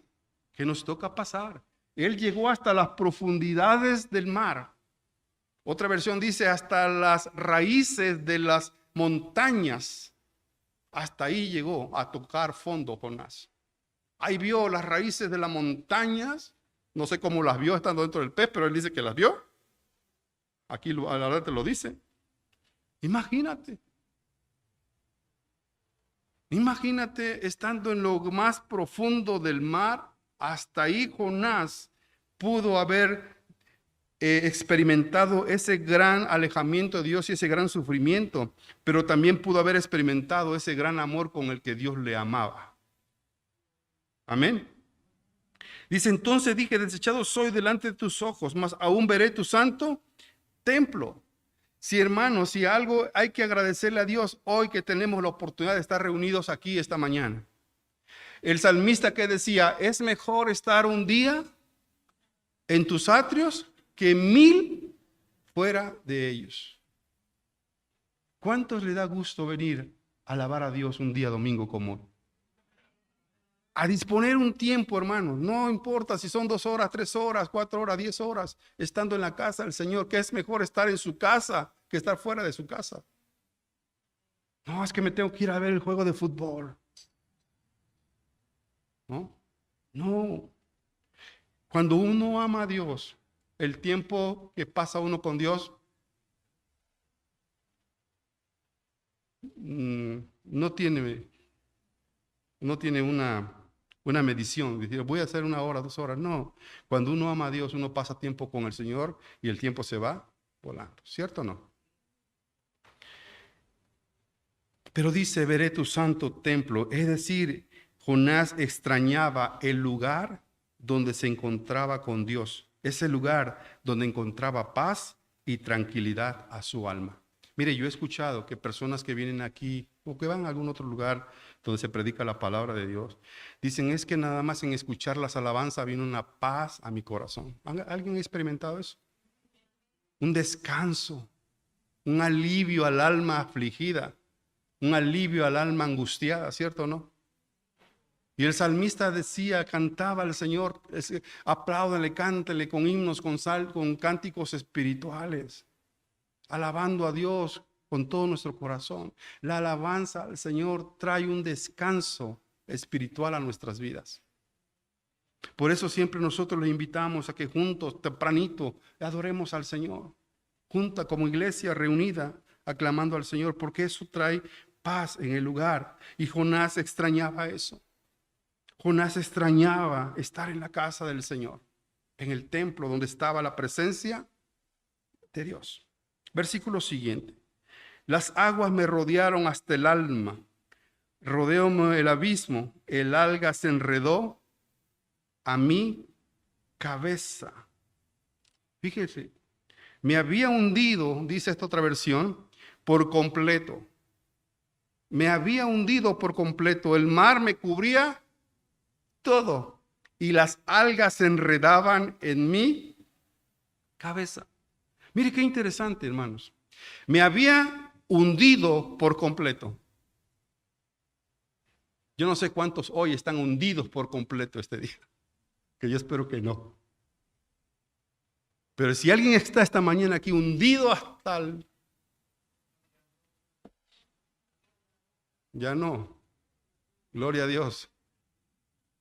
que nos toca pasar. Él llegó hasta las profundidades del mar. Otra versión dice hasta las raíces de las montañas. Hasta ahí llegó a tocar fondo Jonás. Ahí vio las raíces de las montañas. No sé cómo las vio estando dentro del pez, pero él dice que las vio. Aquí a la verdad te lo dice. Imagínate. Imagínate estando en lo más profundo del mar. Hasta ahí Jonás pudo haber experimentado ese gran alejamiento de Dios y ese gran sufrimiento, pero también pudo haber experimentado ese gran amor con el que Dios le amaba. Amén. Dice, entonces dije, desechado soy delante de tus ojos, mas aún veré tu santo templo. Sí, hermanos, si algo hay que agradecerle a Dios hoy que tenemos la oportunidad de estar reunidos aquí esta mañana. El salmista que decía, es mejor estar un día en tus atrios que 1000 fuera de ellos. ¿Cuántos le da gusto venir a alabar a Dios un día domingo como hoy? A disponer un tiempo, hermanos, no importa si son 2 horas, 3 horas, 4 horas, 10 horas, estando en la casa del Señor, que es mejor estar en su casa que estar fuera de su casa. No, es que me tengo que ir a ver el juego de fútbol. ¿no? No. Cuando uno ama a Dios, el tiempo que pasa uno con Dios no tiene una medición. Decir, voy a hacer 1 hora, 2 horas. No. Cuando uno ama a Dios, uno pasa tiempo con el Señor y el tiempo se va volando. ¿Cierto o no? Pero dice, veré tu santo templo. Es decir, Jonás extrañaba el lugar donde se encontraba con Dios. Ese lugar donde encontraba paz y tranquilidad a su alma. Mire, yo he escuchado que personas que vienen aquí o que van a algún otro lugar donde se predica la palabra de Dios, dicen, es que nada más en escuchar las alabanzas viene una paz a mi corazón. ¿Alguien ha experimentado eso? Un descanso, un alivio al alma afligida, un alivio al alma angustiada, ¿cierto o no? Y el salmista decía, cantaba al Señor, apláudale, cántele con himnos, con cánticos espirituales, alabando a Dios con todo nuestro corazón. La alabanza al Señor trae un descanso espiritual a nuestras vidas. Por eso siempre nosotros le invitamos a que juntos, tempranito, adoremos al Señor. Junta como iglesia reunida, aclamando al Señor, porque eso trae paz en el lugar. Y Jonás extrañaba eso. Jonás extrañaba estar en la casa del Señor, en el templo donde estaba la presencia de Dios. Versículo siguiente. Las aguas me rodearon hasta el alma, rodeóme el abismo, el alga se enredó a mi cabeza. Fíjese, me había hundido, dice esta otra versión, por completo. Me había hundido por completo, el mar me cubría todo y las algas se enredaban en mi cabeza. Mire qué interesante, hermanos. Me había hundido por completo. Yo no sé cuántos hoy están hundidos por completo este día, que yo espero que no. Pero si alguien está esta mañana aquí hundido hasta el... Ya no. Gloria a Dios.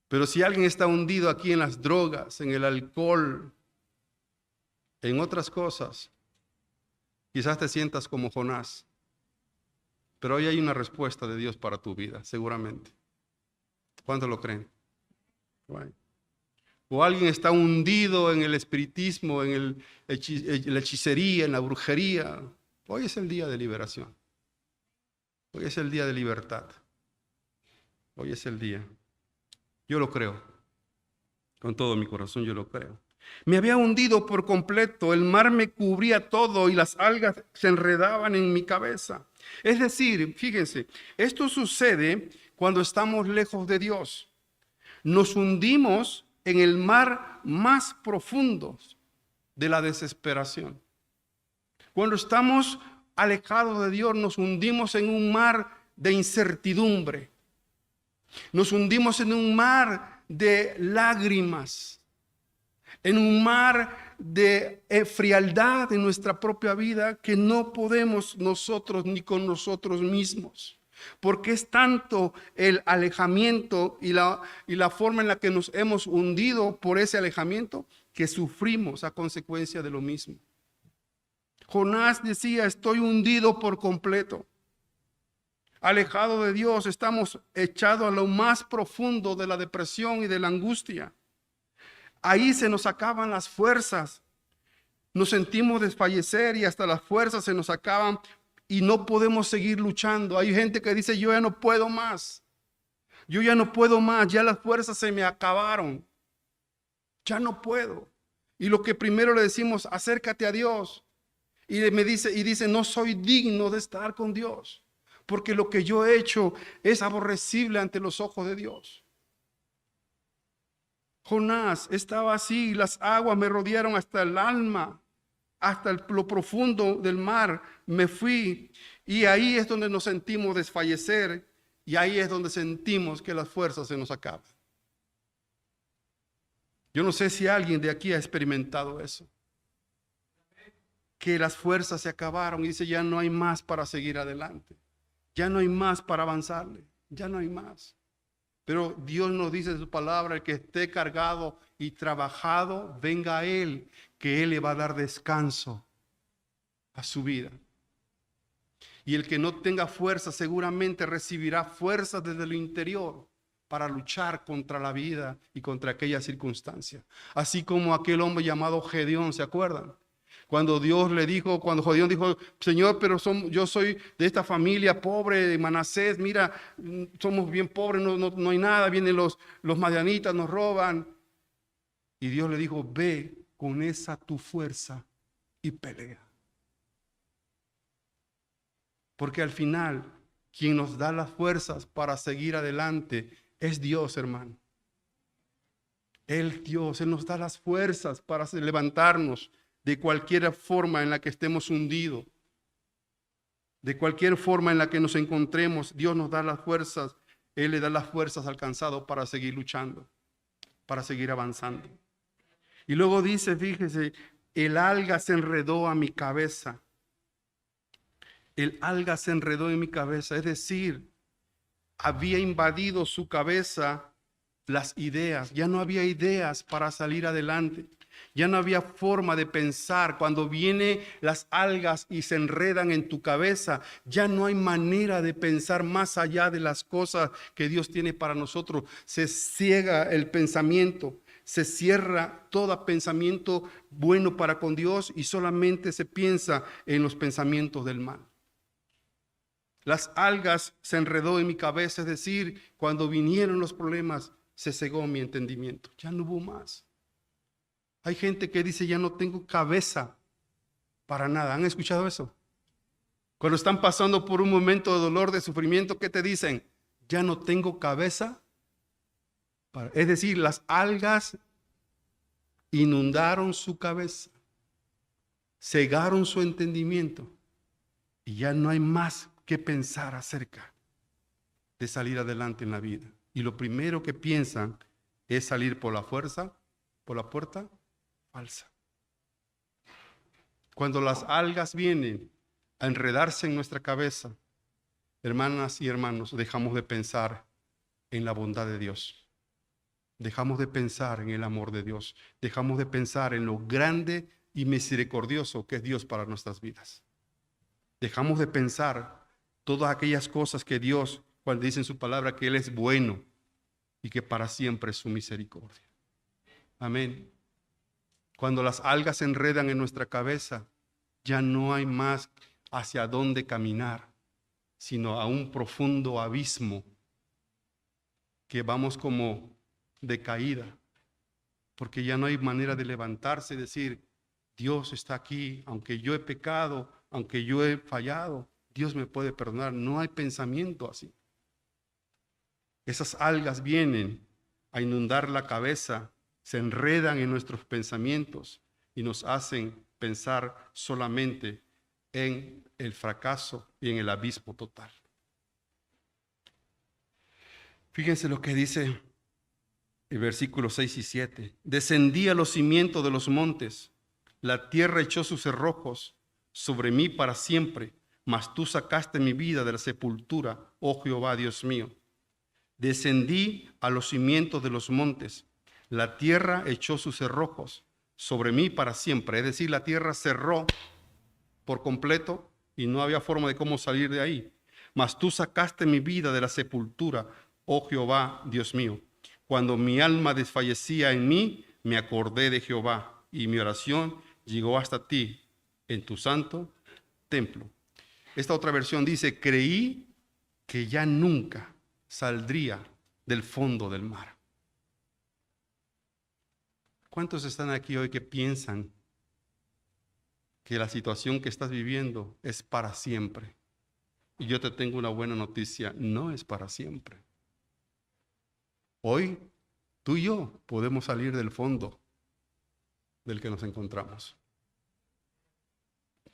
Pero si alguien está hundido aquí en las drogas, en el alcohol, en otras cosas, quizás te sientas como Jonás. Pero hoy hay una respuesta de Dios para tu vida, seguramente. ¿Cuántos lo creen? Right. O alguien está hundido en el espiritismo, en la hechicería, en la brujería. Hoy es el día de liberación. Hoy es el día de libertad. Hoy es el día. Yo lo creo. Con todo mi corazón yo lo creo. Me había hundido por completo, el mar me cubría todo y las algas se enredaban en mi cabeza. Es decir, fíjense, esto sucede cuando estamos lejos de Dios. Nos hundimos en el mar más profundo de la desesperación. Cuando estamos alejados de Dios, nos hundimos en un mar de incertidumbre. Nos hundimos en un mar de lágrimas, en un mar de frialdad en nuestra propia vida que no podemos nosotros ni con nosotros mismos. Porque es tanto el alejamiento y la forma en la que nos hemos hundido por ese alejamiento que sufrimos a consecuencia de lo mismo. Jonás decía, estoy hundido por completo. Alejado de Dios, estamos echados a lo más profundo de la depresión y de la angustia. Ahí se nos acaban las fuerzas. Nos sentimos desfallecer y hasta las fuerzas se nos acaban y no podemos seguir luchando. Hay gente que dice, yo ya no puedo más. Yo ya no puedo más, ya las fuerzas se me acabaron. Ya no puedo. Y lo que primero le decimos, acércate a Dios. Y dice, no soy digno de estar con Dios, porque lo que yo he hecho es aborrecible ante los ojos de Dios. Jonás estaba así, las aguas me rodearon hasta el alma, hasta lo profundo del mar me fui. Y ahí es donde nos sentimos desfallecer y ahí es donde sentimos que las fuerzas se nos acaban. Yo no sé si alguien de aquí ha experimentado eso. Que las fuerzas se acabaron y dice, ya no hay más para seguir adelante. Ya no hay más para avanzarle. Ya no hay más. Pero Dios nos dice en su palabra, el que esté cargado y trabajado, venga a Él, que Él le va a dar descanso a su vida. Y el que no tenga fuerza seguramente recibirá fuerza desde lo interior para luchar contra la vida y contra aquella circunstancia. Así como aquel hombre llamado Gedeón, ¿se acuerdan? Cuando Dios le dijo, cuando Gedeón dijo, Señor, pero yo soy de esta familia pobre de Manasés, mira, somos bien pobres, no hay nada, vienen los madianitas, nos roban. Y Dios le dijo, ve con esa tu fuerza y pelea. Porque al final, quien nos da las fuerzas para seguir adelante es Dios, hermano. Dios, Él nos da las fuerzas para levantarnos de cualquier forma en la que estemos hundidos. De cualquier forma en la que nos encontremos, Dios nos da las fuerzas. Él le da las fuerzas al cansado para seguir luchando, para seguir avanzando. Y luego dice, fíjese, el alga se enredó a mi cabeza. El alga se enredó en mi cabeza, es decir, había invadido su cabeza las ideas. Ya no había ideas para salir adelante. Ya no había forma de pensar. Cuando vienen las algas y se enredan en tu cabeza, ya no hay manera de pensar más allá de las cosas que Dios tiene para nosotros. Se ciega el pensamiento, se cierra todo pensamiento bueno para con Dios y solamente se piensa en los pensamientos del mal. Las algas se enredó en mi cabeza, es decir, cuando vinieron los problemas, se cegó mi entendimiento. Ya no hubo más. Hay gente que dice, ya no tengo cabeza para nada. ¿Han escuchado eso? Cuando están pasando por un momento de dolor, de sufrimiento, ¿qué te dicen? Ya no tengo cabeza. Es decir, las algas inundaron su cabeza, cegaron su entendimiento y ya no hay más que pensar acerca de salir adelante en la vida. Y lo primero que piensan es salir por la fuerza, por la puerta falsa. Cuando las algas vienen a enredarse en nuestra cabeza, hermanas y hermanos, dejamos de pensar en la bondad de Dios. Dejamos de pensar en el amor de Dios. Dejamos de pensar en lo grande y misericordioso que es Dios para nuestras vidas. Dejamos de pensar todas aquellas cosas que Dios, cuando dice en su palabra que Él es bueno y que para siempre es su misericordia. Amén. Cuando las algas se enredan en nuestra cabeza, ya no hay más hacia dónde caminar, sino a un profundo abismo que vamos como de caída, porque ya no hay manera de levantarse y decir, Dios está aquí, aunque yo he pecado, aunque yo he fallado, Dios me puede perdonar. No hay pensamiento así. Esas algas vienen a inundar la cabeza, se enredan en nuestros pensamientos y nos hacen pensar solamente en el fracaso y en el abismo total. Fíjense lo que dice el versículo 6 y 7. Descendí a los cimientos de los montes, la tierra echó sus cerrojos sobre mí para siempre, mas tú sacaste mi vida de la sepultura, oh Jehová, Dios mío. Descendí a los cimientos de los montes, la tierra echó sus cerrojos sobre mí para siempre. Es decir, la tierra cerró por completo y no había forma de cómo salir de ahí. Mas tú sacaste mi vida de la sepultura, oh Jehová, Dios mío. Cuando mi alma desfallecía en mí, me acordé de Jehová y mi oración llegó hasta ti en tu santo templo. Esta otra versión dice, creí que ya nunca saldría del fondo del mar. ¿Cuántos están aquí hoy que piensan que la situación que estás viviendo es para siempre? Y yo te tengo una buena noticia, no es para siempre. Hoy tú y yo podemos salir del fondo del que nos encontramos.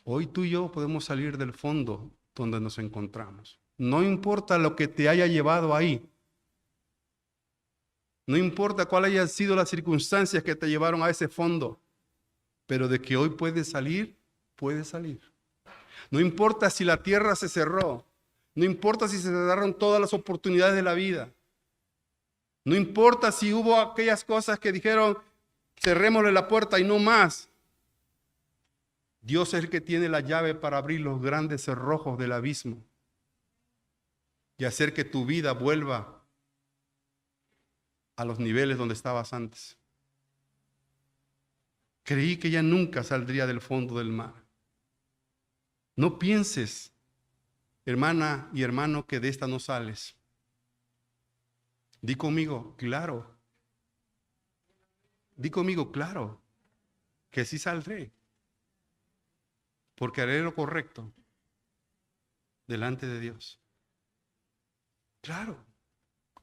Hoy tú y yo podemos salir del fondo donde nos encontramos. No importa lo que te haya llevado ahí. No importa cuáles hayan sido las circunstancias que te llevaron a ese fondo. Pero de que hoy puedes salir, puedes salir. No importa si la tierra se cerró. No importa si se cerraron todas las oportunidades de la vida. No importa si hubo aquellas cosas que dijeron, cerrémosle la puerta y no más. Dios es el que tiene la llave para abrir los grandes cerrojos del abismo y hacer que tu vida vuelva a los niveles donde estabas antes. Creí que ya nunca saldría del fondo del mar. No pienses, hermana y hermano, que de esta no sales. Di conmigo, claro. Di conmigo, claro, que sí saldré. Porque haré lo correcto delante de Dios. Claro,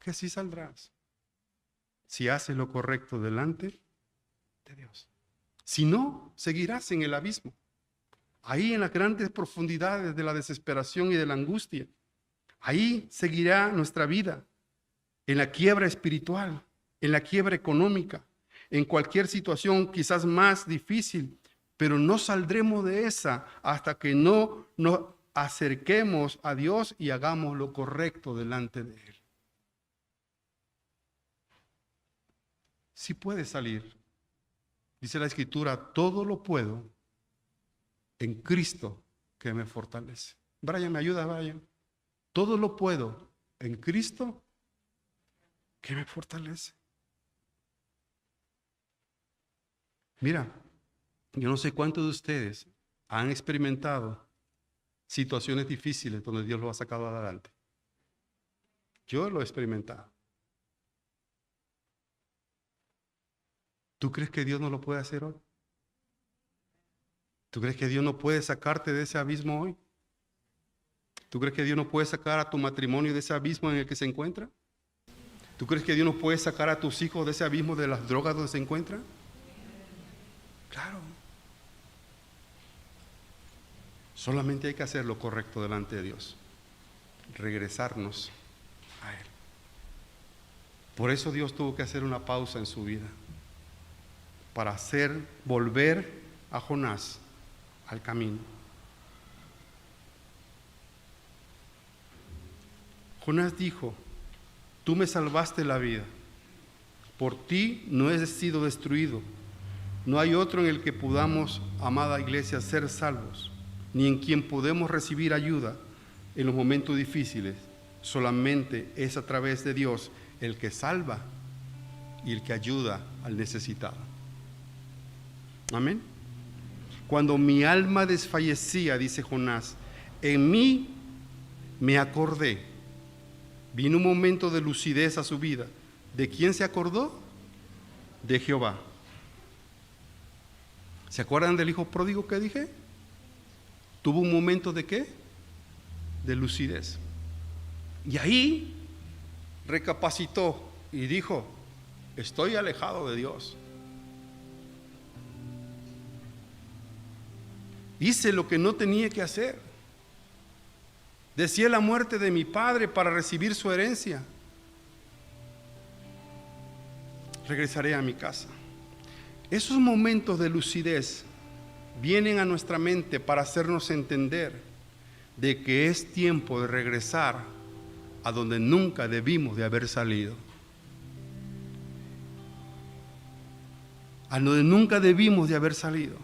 que sí saldrás. Si haces lo correcto delante de Dios. Si no, seguirás en el abismo. Ahí en las grandes profundidades de la desesperación y de la angustia. Ahí seguirá nuestra vida. En la quiebra espiritual, en la quiebra económica, en cualquier situación quizás más difícil, pero no saldremos de esa hasta que no nos acerquemos a Dios y hagamos lo correcto delante de Él. Sí puede salir. Dice la Escritura, todo lo puedo en Cristo que me fortalece. Brian, ¿me ayuda, Brian? Todo lo puedo en Cristo que me fortalece. Mira, yo no sé cuántos de ustedes han experimentado situaciones difíciles donde Dios lo ha sacado adelante. Yo lo he experimentado. ¿Tú crees que Dios no lo puede hacer hoy? ¿Tú crees que Dios no puede sacarte de ese abismo hoy? ¿Tú crees que Dios no puede sacar a tu matrimonio de ese abismo en el que se encuentra? ¿Tú crees que Dios no puede sacar a tus hijos de ese abismo de las drogas donde se encuentran? Claro. Solamente hay que hacer lo correcto delante de Dios. Regresarnos a Él. Por eso Dios tuvo que hacer una pausa en su vida. Para hacer volver a Jonás al camino. Jonás dijo, tú me salvaste la vida. Por ti no he sido destruido. No hay otro en el que podamos, amada iglesia, ser salvos, ni en quien podemos recibir ayuda en los momentos difíciles. Solamente es a través de Dios el que salva y el que ayuda al necesitado. Amén. Cuando mi alma desfallecía, dice Jonás, en mí me acordé. Vino un momento de lucidez a su vida. ¿De quién se acordó? De Jehová. ¿Se acuerdan del hijo pródigo que dije? Tuvo un momento de ¿qué? De lucidez. Y ahí recapacitó y dijo, estoy alejado de Dios. Hice lo que no tenía que hacer. Deseé la muerte de mi padre para recibir su herencia. Regresaré a mi casa. Esos momentos de lucidez vienen a nuestra mente para hacernos entender de que es tiempo de regresar a donde nunca debimos de haber salido. A donde nunca debimos de haber salido.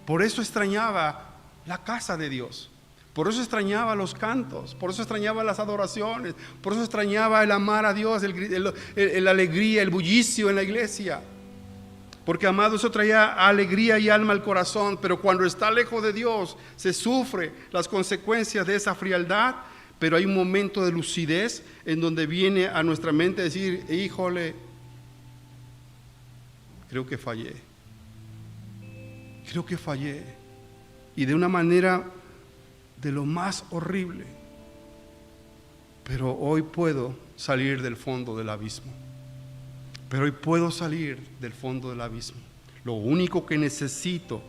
Por eso extrañaba la casa de Dios. Por eso extrañaba los cantos, por eso extrañaba las adoraciones, por eso extrañaba el amar a Dios, la alegría, el bullicio en la iglesia. Porque, amado, eso traía alegría y alma al corazón, pero cuando está lejos de Dios, se sufre las consecuencias de esa frialdad, pero hay un momento de lucidez en donde viene a nuestra mente decir, híjole, creo que fallé, y de una manera de lo más horrible, pero hoy puedo salir del fondo del abismo. Lo único que necesito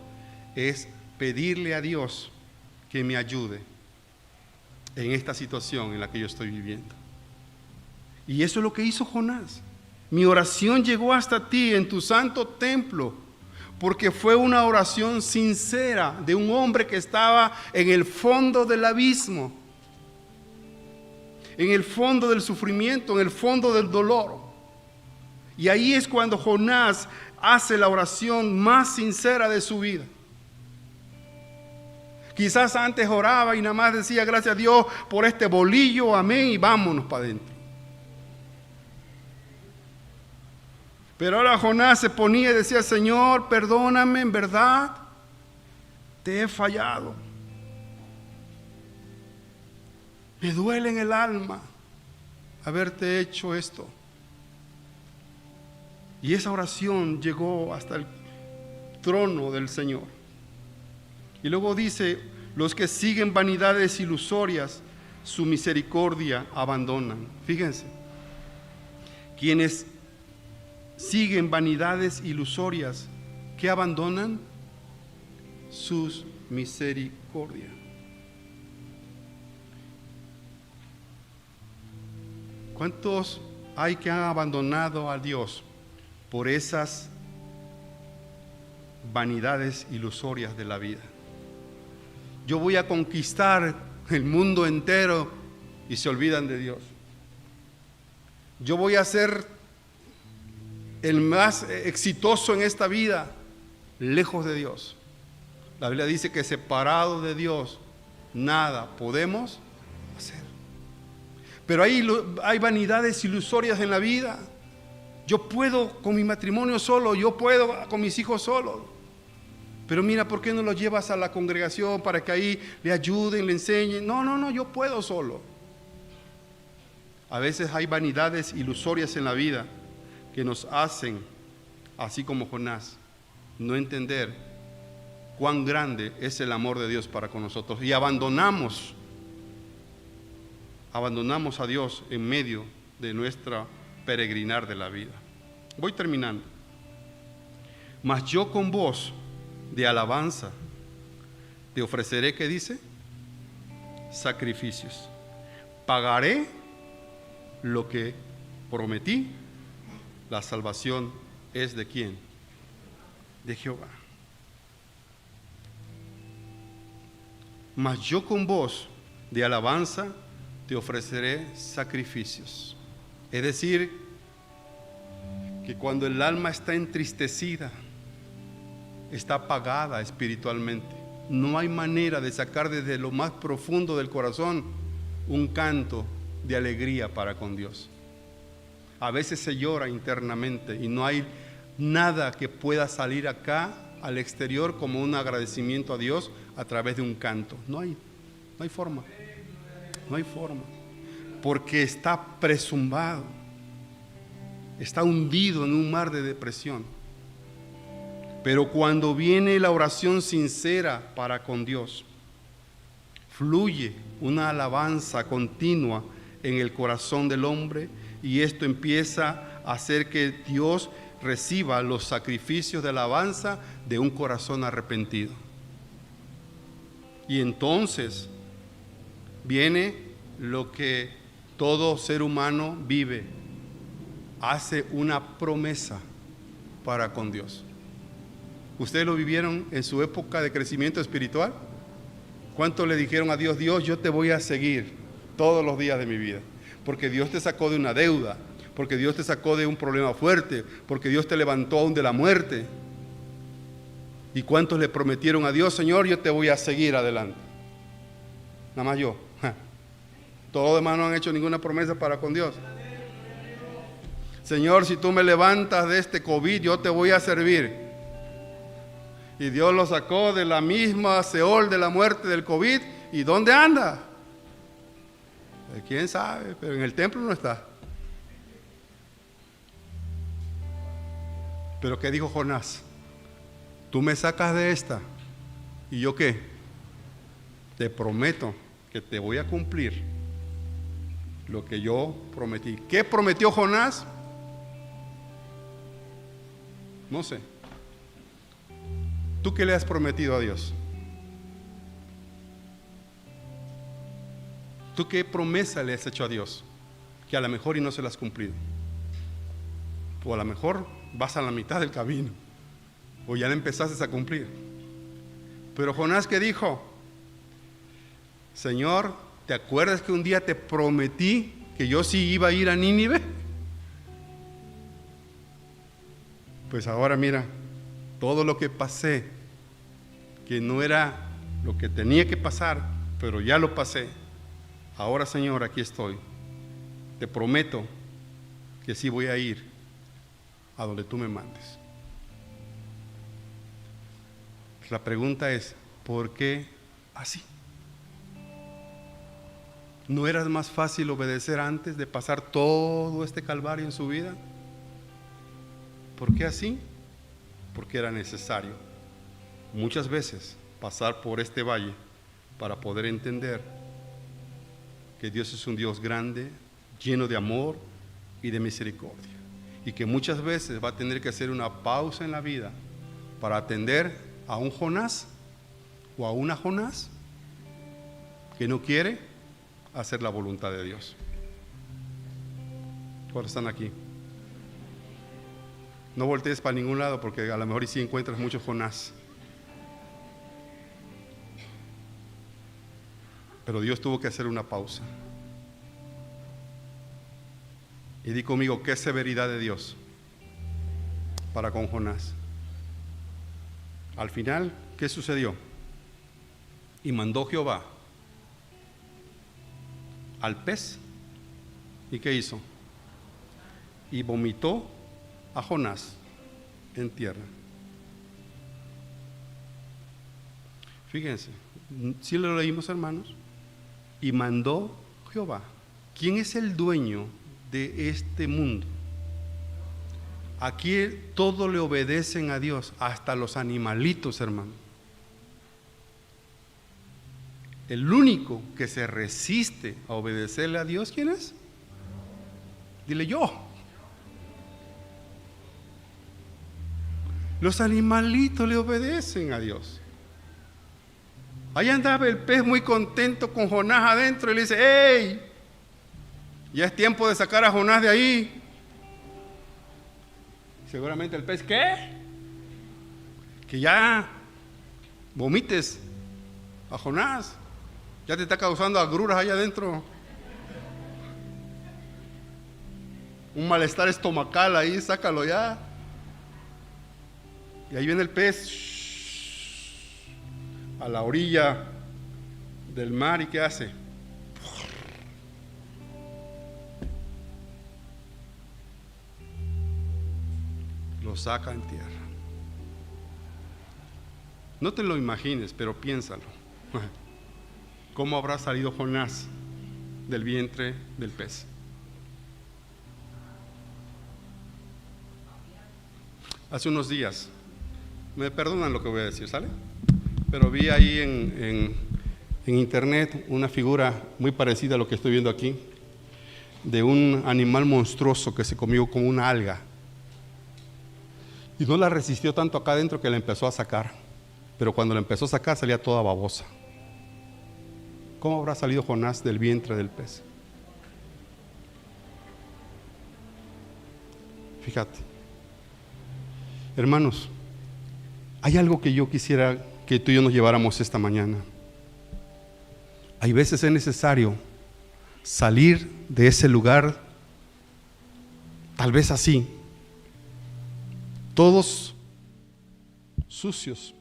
es pedirle a Dios que me ayude en esta situación en la que yo estoy viviendo. Y eso es lo que hizo Jonás. Mi oración llegó hasta ti en tu santo templo, porque fue una oración sincera de un hombre que estaba en el fondo del abismo, en el fondo del sufrimiento, en el fondo del dolor. Y ahí es cuando Jonás hace la oración más sincera de su vida. Quizás antes oraba y nada más decía gracias a Dios por este bolillo, amén, y vámonos para adentro. Pero ahora Jonás se ponía y decía, Señor, perdóname, en verdad te he fallado. Me duele en el alma haberte hecho esto. Y esa oración llegó hasta el trono del Señor. Y luego dice, los que siguen vanidades ilusorias, su misericordia abandonan. Fíjense, quienes siguen vanidades ilusorias, ¿qué abandonan? Sus misericordias. ¿Cuántos hay que han abandonado a Dios por esas vanidades ilusorias de la vida? Yo voy a conquistar el mundo entero y se olvidan de Dios. Yo voy a ser el más exitoso en esta vida, lejos de Dios. La Biblia dice que separado de Dios, nada podemos hacer. Pero hay vanidades ilusorias en la vida. Yo puedo con mi matrimonio solo, yo puedo con mis hijos solos. Pero mira, ¿por qué no los llevas a la congregación para que ahí le ayuden, le enseñen? No, yo puedo solo. A veces hay vanidades ilusorias en la vida que nos hacen, así como Jonás, no entender cuán grande es el amor de Dios para con nosotros. Y abandonamos a Dios en medio de nuestra peregrinar de la vida. Voy terminando. Mas yo con voz de alabanza te ofreceré, ¿qué dice? Sacrificios. Pagaré lo que prometí. La salvación es ¿de quién? De Jehová. Mas yo con voz de alabanza te ofreceré sacrificios. Es decir, que cuando el alma está entristecida, está apagada espiritualmente, no hay manera de sacar desde lo más profundo del corazón un canto de alegría para con Dios. A veces se llora internamente y no hay nada que pueda salir acá al exterior como un agradecimiento a Dios a través de un canto. No hay forma. No hay forma. Porque está presumbado, está hundido en un mar de depresión. Pero cuando viene la oración sincera para con Dios, fluye una alabanza continua en el corazón del hombre, y esto empieza a hacer que Dios reciba los sacrificios de alabanza de un corazón arrepentido. Y entonces viene lo que todo ser humano vive: hace una promesa para con Dios. ¿Ustedes lo vivieron en su época de crecimiento espiritual? ¿Cuánto le dijeron a Dios, Dios, yo te voy a seguir todos los días de mi vida? Porque Dios te sacó de una deuda, porque Dios te sacó de un problema fuerte, porque Dios te levantó aún de la muerte. ¿Y cuántos le prometieron a Dios, Señor, yo te voy a seguir adelante? Nada más yo. Todos los demás no han hecho ninguna promesa para con Dios. Señor, si tú me levantas de este COVID, yo te voy a servir. Y Dios lo sacó de la misma Seol de la muerte del COVID. ¿Y dónde anda? ¿Quién sabe? Pero en el templo no está. Pero ¿qué dijo Jonás? Tú me sacas de esta. ¿Y yo qué? Te prometo que te voy a cumplir lo que yo prometí. ¿Qué prometió Jonás? No sé. ¿Tú qué le has prometido a Dios? ¿Tú qué promesa le has hecho a Dios? Que a lo mejor y no se la has cumplido. O a lo mejor vas a la mitad del camino. O ya la empezaste a cumplir. Pero Jonás, ¿qué dijo? Señor, ¿te acuerdas que un día te prometí que yo sí iba a ir a Nínive? Pues ahora mira, todo lo que pasé, que no era lo que tenía que pasar, pero ya lo pasé. Ahora, Señor, aquí estoy. Te prometo que sí voy a ir a donde tú me mandes. La pregunta es, ¿por qué así? ¿No era más fácil obedecer antes de pasar todo este calvario en su vida? ¿Por qué así? Porque era necesario muchas veces pasar por este valle para poder entender que Dios es un Dios grande, lleno de amor y de misericordia, y que muchas veces va a tener que hacer una pausa en la vida para atender a un Jonás o a una Jonás que no quiere hacer la voluntad de Dios. ¿Cuántos están aquí? No voltees para ningún lado, porque a lo mejor sí encuentras muchos Jonás. Pero Dios tuvo que hacer una pausa. Y di conmigo, qué severidad de Dios para con Jonás. Al final, ¿qué sucedió? Y mandó Jehová al pez. ¿Y qué hizo? Y vomitó a Jonás en tierra. Fíjense, ¿sí lo leímos, hermanos? Y mandó Jehová. ¿Quién es el dueño de este mundo? Aquí todo le obedecen a Dios, hasta los animalitos, hermano. El único que se resiste a obedecerle a Dios, ¿quién es? Dile yo. Los animalitos le obedecen a Dios. Ahí andaba el pez muy contento con Jonás adentro y le dice, ¡hey! Ya es tiempo de sacar a Jonás de ahí. Seguramente el pez, ¿qué? Que ya vomites a Jonás. Ya te está causando agruras allá adentro. Un malestar estomacal ahí, sácalo ya. Y ahí viene el pez a la orilla del mar, ¿y qué hace? Lo saca en tierra. No te lo imagines, pero piénsalo. ¿Cómo habrá salido Jonás del vientre del pez? Hace unos días, me perdonan lo que voy a decir, ¿sale? Pero vi ahí en internet una figura muy parecida a lo que estoy viendo aquí, de un animal monstruoso que se comió como una alga. Y no la resistió tanto acá adentro que la empezó a sacar. Pero cuando la empezó a sacar salía toda babosa. ¿Cómo habrá salido Jonás del vientre del pez? Fíjate. Hermanos, hay algo que yo quisiera que tú y yo nos lleváramos esta mañana. Hay veces es necesario salir de ese lugar, tal vez así, todos sucios,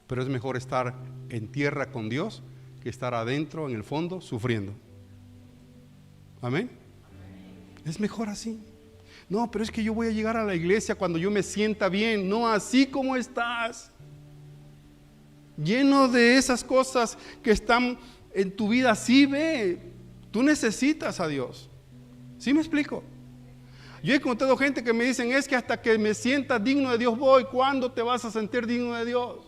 pero es mejor estar en tierra con Dios que estar adentro en el fondo sufriendo. Amén. Es mejor así. No, pero es que yo voy a llegar a la iglesia cuando yo me sienta bien. No, así como estás, lleno de esas cosas que están en tu vida. Sí, ve, tú necesitas a Dios. ¿Sí me explico? Yo he encontrado gente que me dicen, es que hasta que me sienta digno de Dios voy. ¿Cuándo te vas a sentir digno de Dios?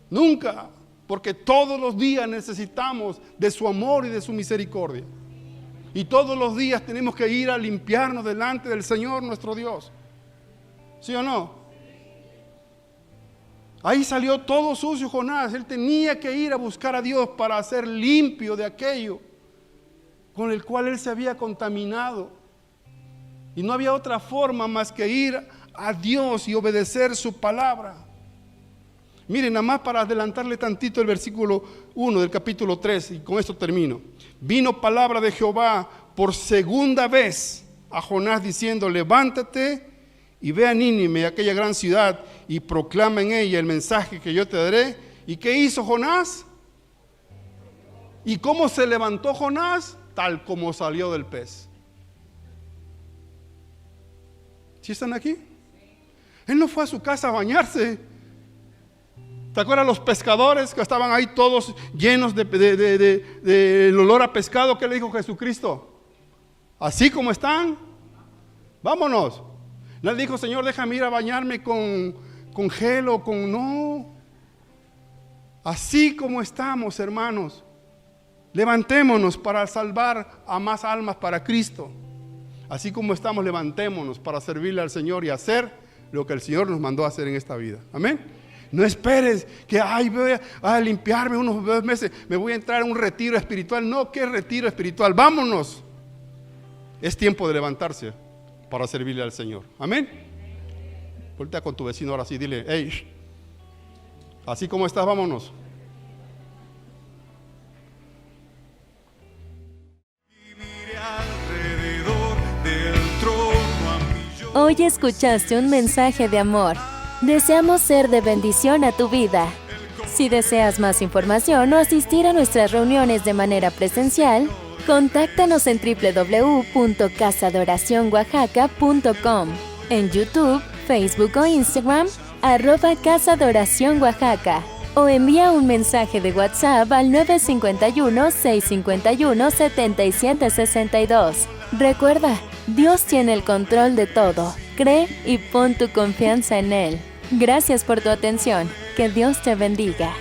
Nunca, porque todos los días necesitamos de su amor y de su misericordia. Y todos los días tenemos que ir a limpiarnos delante del Señor nuestro Dios. ¿Sí o no? Ahí salió todo sucio Jonás. Él tenía que ir a buscar a Dios para hacer limpio de aquello con el cual él se había contaminado. Y no había otra forma más que ir a Dios y obedecer su palabra. Miren, nada más para adelantarle tantito el versículo 1 del capítulo 3, y con esto termino. Vino palabra de Jehová por segunda vez a Jonás diciendo, levántate y ve a Nínive, aquella gran ciudad, y proclama en ella el mensaje que yo te daré. ¿Y qué hizo Jonás? ¿Y cómo se levantó Jonás? Tal como salió del pez. ¿Sí están aquí? Él no fue a su casa a bañarse. ¿Te acuerdas los pescadores que estaban ahí todos llenos del olor a pescado? ¿Qué le dijo Jesucristo? Así como están, vámonos. No le dijo, Señor, déjame ir a bañarme con gel o con... No. Así como estamos, hermanos. Levantémonos para salvar a más almas para Cristo. Así como estamos, levantémonos para servirle al Señor y hacer lo que el Señor nos mandó a hacer en esta vida. Amén. No esperes que voy a limpiarme unos 2 meses, me voy a entrar en un retiro espiritual. No, ¿qué retiro espiritual? Vámonos. Es tiempo de levantarse para servirle al Señor. Amén. Voltea con tu vecino ahora sí, dile, hey, así como estás, vámonos. Hoy escuchaste un mensaje de amor. Deseamos ser de bendición a tu vida. Si deseas más información o asistir a nuestras reuniones de manera presencial, contáctanos en www.casadoracionoaxaca.com, en YouTube, Facebook o Instagram, @Casa de Oración Oaxaca, o envía un mensaje de WhatsApp al 951-651-7762. Recuerda, Dios tiene el control de todo. Cree y pon tu confianza en Él. Gracias por tu atención. Que Dios te bendiga.